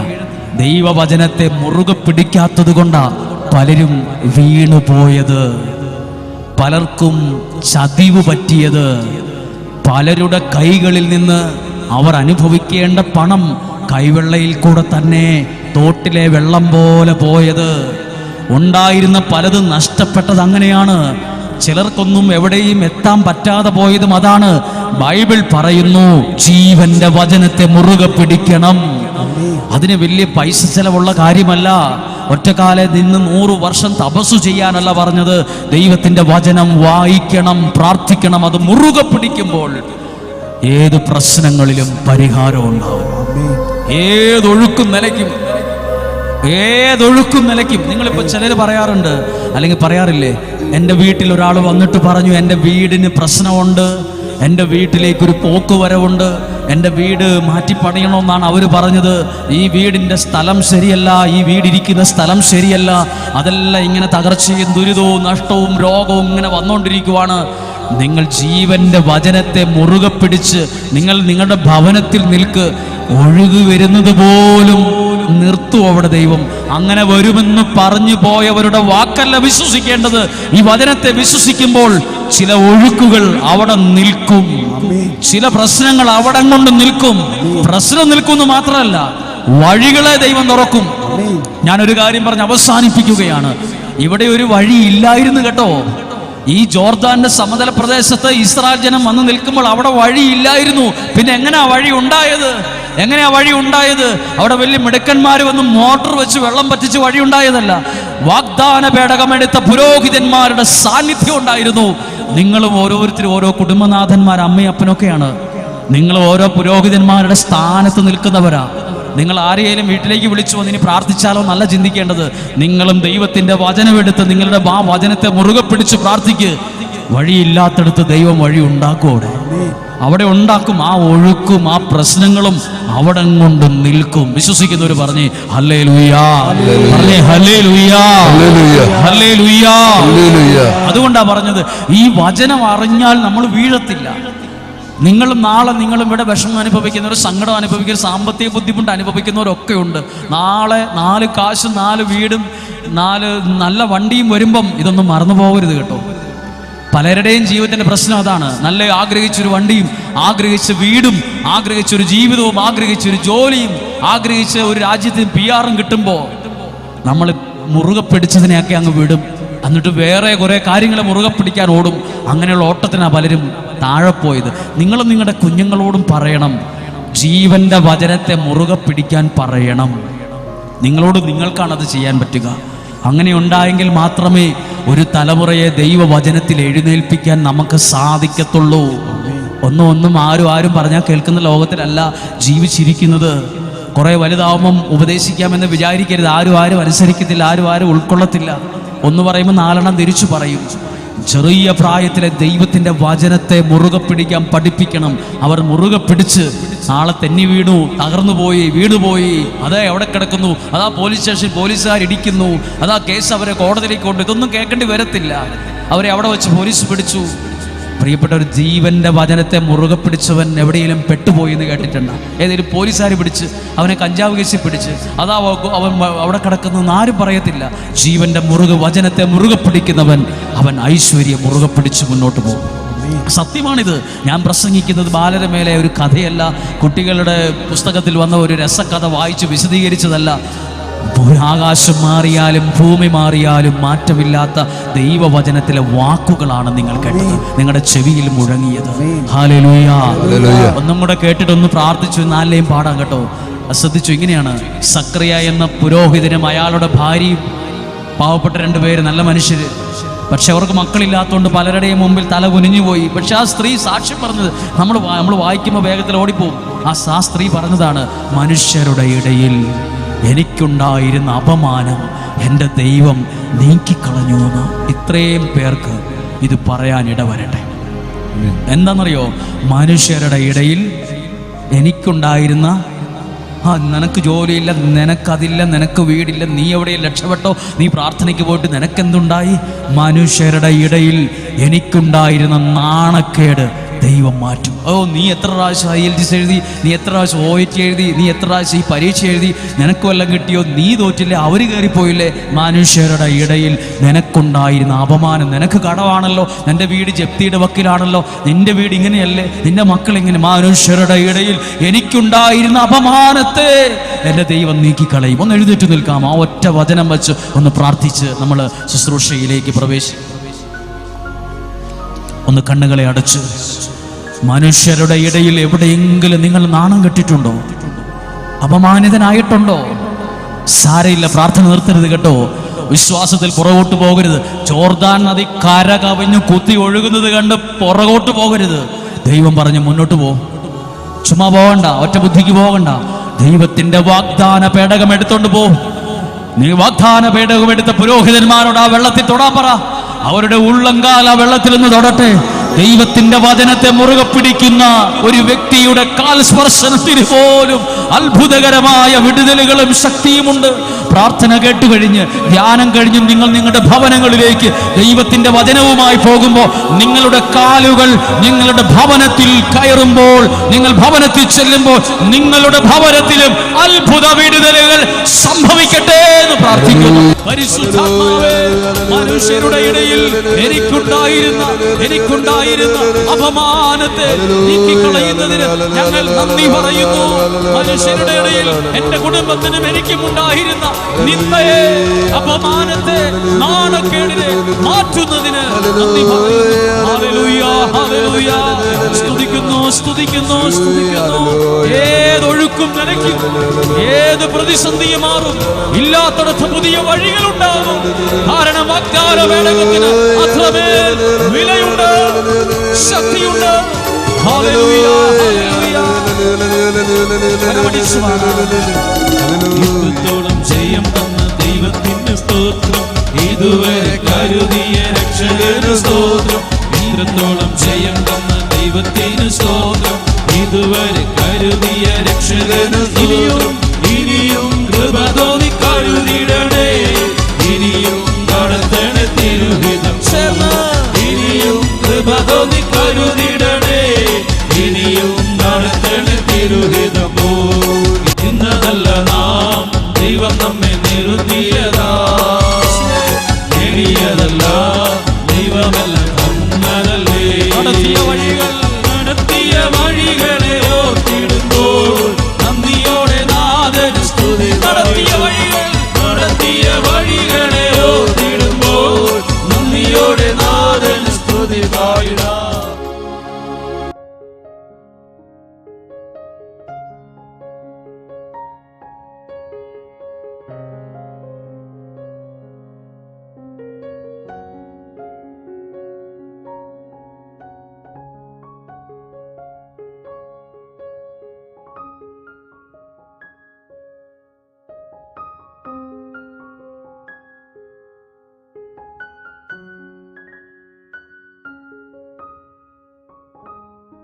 ദൈവവചനത്തെ മുറുകെ പിടിക്കാത്തത് കൊണ്ടാണ് പലരും വീണുപോയത്, പലർക്കും ചതിവ് പറ്റിയത്. പലരുടെ കൈകളിൽ നിന്ന് അവർ അനുഭവിക്കേണ്ട പണം കൈവെള്ളയിൽ കൂടെ തന്നെ തോട്ടിലെ വെള്ളം പോലെ പോയത്. ഉണ്ടായിരുന്ന പലതും നഷ്ടപ്പെട്ടത് അങ്ങനെയാണ്. ചിലർക്കൊന്നും എവിടെയും എത്താൻ പറ്റാതെ പോയതും അതാണ്. ബൈബിൾ പറയുന്നു, ജീവന്റെ വചനത്തെ മുറുകെ പിടിക്കണം. അതിന് വലിയ പൈസ ചെലവുള്ള കാര്യമല്ല. ഒറ്റക്കാലെ നിന്ന് 100 വർഷം തപസ്സു ചെയ്യാനല്ല പറഞ്ഞത്. ദൈവത്തിന്റെ വചനം വായിക്കണം, പ്രാർത്ഥിക്കണം. അത് മുറുകെ പിടിക്കുമ്പോൾ ഏത് പ്രശ്നങ്ങളിലും പരിഹാരം ഉണ്ടാവും. ഏതൊഴുക്കും നിലയ്ക്കും. നിങ്ങളിപ്പോൾ ചിലർ പറയാറുണ്ട്, അല്ലെങ്കിൽ പറയാറില്ലേ, എൻ്റെ വീട്ടിൽ ഒരാൾ വന്നിട്ട് പറഞ്ഞു, എൻ്റെ വീടിന് പ്രശ്നമുണ്ട്, എൻ്റെ വീട്ടിലേക്കൊരു പോക്ക് വരവുണ്ട്, എൻ്റെ വീട് മാറ്റി പണിയണമെന്നാണ് അവർ പറഞ്ഞത്, ഈ വീടിൻ്റെ സ്ഥലം ശരിയല്ല, ഈ വീടിരിക്കുന്ന സ്ഥലം ശരിയല്ല, അതെല്ലാം ഇങ്ങനെ തകർച്ചയും ദുരിതവും നഷ്ടവും രോഗവും ഇങ്ങനെ വന്നുകൊണ്ടിരിക്കുവാണ്. നിങ്ങൾ ജീവന്റെ വചനത്തെ മുറുകെ പിടിച്ച് നിങ്ങൾ നിങ്ങളുടെ ഭവനത്തിൽ നിൽക്ക്. ഒഴുകി വരുന്നത് പോലും നിർത്തും അവിടെ ദൈവം. അങ്ങനെ വരുമെന്ന് പറഞ്ഞു പോയവരുടെ വാക്കല്ല വിശ്വസിക്കേണ്ടത്. ഈ വചനത്തെ വിശ്വസിക്കുമ്പോൾ ചില ഒഴുക്കുകൾ അവിടെ നിൽക്കും, ചില പ്രശ്നങ്ങൾ അവിടെ കൊണ്ട് നിൽക്കും. പ്രശ്നം നിൽക്കുമെന്ന് മാത്രമല്ല, വഴികളെ ദൈവം തുറക്കും. ഞാനൊരു കാര്യം പറഞ്ഞ് അവസാനിപ്പിക്കുകയാണ്. ഇവിടെ ഒരു വഴി ഇല്ലായിരുന്നു കേട്ടോ. ഈ ജോർദാന്റെ സമതല പ്രദേശത്ത് ഇസ്രായേൽ ജനം വന്ന് നിൽക്കുമ്പോൾ അവിടെ വഴിയില്ലായിരുന്നു. പിന്നെ എങ്ങനെയാ വഴി ഉണ്ടായത്? അവിടെ വലിയ മിടുക്കന്മാർ വന്ന് മോട്ടോർ വെച്ച് വെള്ളം പറ്റിച്ച് വഴി ഉണ്ടായതല്ല. വാഗ്ദാന പേടകമെടുത്ത പുരോഹിതന്മാരുടെ സാന്നിധ്യം ഉണ്ടായിരുന്നു. നിങ്ങളും ഓരോരുത്തരും ഓരോ കുടുംബനാഥന്മാർ, അമ്മയും അപ്പനൊക്കെയാണ്. നിങ്ങൾ ഓരോ പുരോഹിതന്മാരുടെ സ്ഥാനത്ത് നിൽക്കുന്നവരാ. നിങ്ങൾ ആരെയും വീട്ടിലേക്ക് വിളിച്ചു വന്നിനി പ്രാർത്ഥിച്ചാലോ നല്ല ചിന്തിക്കേണ്ടത്. നിങ്ങളും ദൈവത്തിന്റെ വചനമെടുത്ത് നിങ്ങളുടെ ആ വചനത്തെ മുറുകെ പിടിച്ച് പ്രാർത്ഥിക്ക്. വഴിയില്ലാത്തടത്ത് ദൈവം വഴി ഉണ്ടാക്കും. അവിടെ ഉണ്ടാക്കും. ആ ഒഴുക്കും ആ പ്രശ്നങ്ങളും അവിടെ കൊണ്ട് നിൽക്കും. വിശ്വസിക്കുന്നവർ പറഞ്ഞേ ഹല്ലേലൂയാ, പറഞ്ഞേ ഹല്ലേലൂയാ, ഹല്ലേലൂയാ. അതുകൊണ്ടാ പറഞ്ഞത്, ഈ വചനം അറിഞ്ഞാൽ നമ്മൾ വീഴത്തില്ല. നിങ്ങളും ഇവിടെ വിഷമം അനുഭവിക്കുന്നവർ, സങ്കടം അനുഭവിക്കുന്നവർ, സാമ്പത്തിക ബുദ്ധിമുട്ട് അനുഭവിക്കുന്നവരൊക്കെ ഉണ്ട്. നാളെ 4 കാശും 4 വീടും 4 നല്ല വണ്ടിയും വരുമ്പം ഇതൊന്നും മറന്നു പോകരുത് കേട്ടോ. പലരുടെയും ജീവിതത്തിന്റെ പ്രശ്നം അതാണ്. നല്ല ആഗ്രഹിച്ചൊരു വണ്ടിയും, ആഗ്രഹിച്ച വീടും, ആഗ്രഹിച്ചൊരു ജീവിതവും, ആഗ്രഹിച്ചൊരു ജോലിയും, ആഗ്രഹിച്ച ഒരു രാജ്യത്തിന് PR-ഉം കിട്ടുമ്പോൾ നമ്മൾ മുറുകെ പിടിച്ചതിനെയൊക്കെ അങ്ങ് വിടും. എന്നിട്ട് വേറെ കുറെ കാര്യങ്ങളെ മുറുകെ പിടിക്കാൻ ഓടും. അങ്ങനെയുള്ള ഓട്ടത്തിനാണ് പലരും താഴെ പോയത്. നിങ്ങളും നിങ്ങളുടെ കുഞ്ഞുങ്ങളോടും പറയണം, ജീവന്റെ വചനത്തെ മുറുകെ പിടിക്കാൻ പറയണം. നിങ്ങൾക്കാണത് ചെയ്യാൻ പറ്റുക. അങ്ങനെ ഉണ്ടായെങ്കിൽ മാത്രമേ ഒരു തലമുറയെ ദൈവവചനത്തിൽ എഴുന്നേൽപ്പിക്കാൻ നമുക്ക് സാധിക്കത്തുള്ളൂ. ഒന്നും ആരും പറഞ്ഞാൽ കേൾക്കുന്ന ലോകത്തിലല്ല ജീവിച്ചിരിക്കുന്നത്. കുറെ വലുതാവുമ്പം ഉപദേശിക്കാമെന്ന് വിചാരിക്കരുത്. ആരും അനുസരിക്കത്തില്ല, ആരും ഉൾക്കൊള്ളത്തില്ല. ഒന്ന് പറയുമ്പോൾ 4 തിരിച്ചു പറയും. ചെറിയ പ്രായത്തിലെ ദൈവത്തിന്റെ വചനത്തെ മുറുകെ പിടിക്കാൻ പഠിപ്പിക്കണം. അവർ മുറുകെ പിടിച്ച് നാളെ തെന്നി വീണു, തകർന്നു വീണുപോയി, അതാ എവിടെ കിടക്കുന്നു, അതാ പോലീസ് സ്റ്റേഷൻ പോലീസുകാർ ഇടിക്കുന്നു, അതാ കേസ് അവരെ കോടതിയിലേക്ക് കൊണ്ട്, ഇതൊന്നും കേൾക്കേണ്ടി വരത്തില്ല. അവരെ അവിടെ വെച്ച് പോലീസ് പിടിച്ചു. പ്രിയപ്പെട്ട ഒരു ജീവന്റെ വചനത്തെ മുറുകെ പിടിച്ചവൻ എവിടെയെങ്കിലും പെട്ടുപോയി എന്ന് കേട്ടിട്ടുണ്ട്. ഏതെങ്കിലും പോലീസുകാർ പിടിച്ച് അവനെ കഞ്ചാവ് കേസിൽ പിടിച്ച് അതാ അവൻ അവിടെ കിടക്കുന്നു ആരും പറയത്തില്ല. ജീവന്റെ വചനത്തെ മുറുകെ പിടിക്കുന്നവൻ അവൻ ഐശ്വര്യം മുറുകെ പിടിച്ച് മുന്നോട്ട് പോകും. സത്യമാണിത്. ഞാൻ പ്രസംഗിക്കുന്നത് ബാലരുടെ മേലെ ഒരു കഥയല്ല, കുട്ടികളുടെ പുസ്തകത്തിൽ വന്ന ഒരു രസകഥ വായിച്ച് വിശദീകരിച്ചതല്ല. ആകാശം മാറിയാലും ഭൂമി മാറിയാലും മാറ്റമില്ലാത്ത ദൈവവചനത്തിലെ വാക്കുകളാണ് നിങ്ങൾ കേട്ടത്, നിങ്ങളുടെ ചെവിയിൽ മുഴങ്ങിയത്. ഹല്ലേലൂയ. ഒന്നും കൂടെ കേട്ടിട്ടൊന്ന് പ്രാർത്ഥിച്ചു, 4 പാടാം കേട്ടോ. ശ്രദ്ധിച്ചു. ഇങ്ങനെയാണ്: സക്രിയ എന്ന പുരോഹിതനും അയാളുടെ ഭാര്യയും, പാവപ്പെട്ട 2 പേര്, നല്ല മനുഷ്യര്. പക്ഷെ അവർക്ക് മക്കളില്ലാത്തതുകൊണ്ട് പലരുടെയും മുമ്പിൽ തല കുനിഞ്ഞു പോയി. പക്ഷെ ആ സ്ത്രീ സാക്ഷ്യം പറഞ്ഞത് നമ്മൾ വായിക്കുമ്പോൾ വേഗത്തിൽ ഓടിപ്പോവും. ആ സ്ത്രീ പറഞ്ഞതാണ്, മനുഷ്യരുടെ ഇടയിൽ എനിക്കുണ്ടായിരുന്ന അപമാനം എൻ്റെ ദൈവം നീക്കിക്കളഞ്ഞു എന്ന്. ഇത്രയും പേർക്ക് ഇത് പറയാൻ ഇടവരട്ടെ. എന്താണെന്നറിയോ? മനുഷ്യരുടെ ഇടയിൽ എനിക്കുണ്ടായിരുന്ന നിനക്ക് ജോലിയില്ല, നിനക്കതില്ല, നിനക്ക് വീടില്ല, നീ എവിടെയും രക്ഷപ്പെട്ടോ, നീ പ്രാർത്ഥനയ്ക്ക് പോയിട്ട് നിനക്കെന്തുണ്ടായി? മനുഷ്യരുടെ ഇടയിൽ എനിക്കുണ്ടായിരുന്ന നാണക്കേട് ദൈവം മാറ്റും. നീ എത്ര പ്രാവശ്യം IELTS എഴുതി, നീ എത്ര പ്രാവശ്യം OET എഴുതി, നീ എത്ര പ്രാവശ്യം ഈ പരീക്ഷ എഴുതി, നിനക്ക് വല്ലതും കിട്ടിയോ? നീ തോറ്റില്ലേ? അവർ കയറിപ്പോയില്ലേ? മനുഷ്യരുടെ ഇടയിൽ നിനക്കുണ്ടായിരുന്ന അപമാനം, നിനക്ക് കടമാണല്ലോ, നിന്റെ വീട് ജപ്തിയുടെ വക്കിലാണല്ലോ, നിന്റെ വീട് ഇങ്ങനെയല്ലേ, നിന്റെ മക്കൾ ഇങ്ങനെ. മനുഷ്യരുടെ ഇടയിൽ എനിക്കുണ്ടായിരുന്ന അപമാനത്തെ എൻ്റെ ദൈവം നീക്കിക്കളയും. ഒന്ന് എഴുന്നേറ്റ് നിൽക്കാം. ആ ഒറ്റ വചനം വെച്ച് ഒന്ന് പ്രാർത്ഥിച്ച് നമ്മൾ ശുശ്രൂഷയിലേക്ക് പ്രവേശിക്കും. ഒന്ന് കണ്ണുകളെ അടച്ച്, മനുഷ്യരുടെ ഇടയിൽ എവിടെയെങ്കിലും നിങ്ങൾ നാണം കെട്ടിട്ടുണ്ടോ? അപമാനിതനായിട്ടുണ്ടോ? സാരയില്ല, പ്രാർത്ഥന നിർത്തരുത് കേട്ടോ. വിശ്വാസത്തിൽ പുറകോട്ട് പോകരുത്. ജോർദാൻ നദി കര കവിഞ്ഞു കുത്തി ഒഴുകുന്നത് കണ്ട് പുറകോട്ട് പോകരുത്. ദൈവം പറഞ്ഞു മുന്നോട്ട് പോ. ചുമ്മാ പോകണ്ട, ഒറ്റ ബുദ്ധിക്ക് പോകണ്ട. ദൈവത്തിന്റെ വാഗ്ദാന പേടകം എടുത്തോണ്ട് പോ. നീ വാഗ്ദാന പേടകം എടുത്ത പുരോഹിതന്മാരോട് ആ വെള്ളത്തിൽ തൊടാൻ പറ. അവരുടെ ഉള്ളങ്കാൽ ആ വെള്ളത്തിൽ നിന്ന് തൊടട്ടെ. ദൈവത്തിന്റെ വചനത്തെ മുറുകെ പിടിക്കുന്ന ഒരു വ്യക്തിയുടെ കാൽ സ്പർശനത്തിന് പോലും അത്ഭുതകരമായ വിടുതലുകളും ശക്തിയുമുണ്ട്. പ്രാർത്ഥന കേട്ടുകഴിഞ്ഞ് ധ്യാനം കഴിഞ്ഞും നിങ്ങൾ നിങ്ങളുടെ ഭവനങ്ങളിലേക്ക് ദൈവത്തിന്റെ വചനവുമായി പോകുമ്പോൾ, നിങ്ങളുടെ കാലുകൾ നിങ്ങളുടെ ഭവനത്തിൽ കയറുമ്പോൾ, നിങ്ങൾ ഭവനത്തിൽ ചെല്ലുമ്പോൾ, നിങ്ങളുടെ ഭവനത്തിലും അത്ഭുത വിടുതലുകൾ സംഭവിക്കട്ടെ എന്ന് പ്രാർത്ഥിക്കുന്നു. പരിശുദ്ധാത്മാവേ, മനുഷ്യരുടെ ഇടയിൽ എനിക്കുണ്ടായിരുന്ന അപമാനത്തെ നീക്കിക്കളയുന്നതിന് ഞങ്ങൾ നന്ദി പറയുന്നു. മനുഷ്യരുടെ ഇടയിൽ എൻ്റെ കുടുംബത്തിനും എനിക്കും ഉണ്ടായിരുന്ന നിന്ദയെ, അപമാനത്തെ, നാണക്കേടിനെ മാറ്റുന്നതിന് നന്ദി പറയുന്നു. Hallelujah, hallelujah. സ്തുതിക്കുന്നു. ഏതൊഴുക്കും നിലയ്ക്കും, ഏത് പ്രതിസന്ധിയും മാറും. ഇല്ലാത്തടത്ത് പുതിയ വഴികളുണ്ടാകും. കാരണം വാഗ്ദാന പേടകത്തിന് അത്രമേൽ വിലയുണ്ട്, ശക്തിയുണ്ട്. Hallelujah, hallelujah. ഇത്രത്തോളം ജയം തന്ന ദൈവത്തിന് സ്തോത്രം, ഇതുവരെ കരുതിയ രക്ഷകന് സ്തോത്രം. ഇത്രത്തോളം ജയം തന്ന ദൈവത്തിന് സ്തോത്രം, ഇതുവരെ കരുതിയ രക്ഷകന് സ്തോത്രം.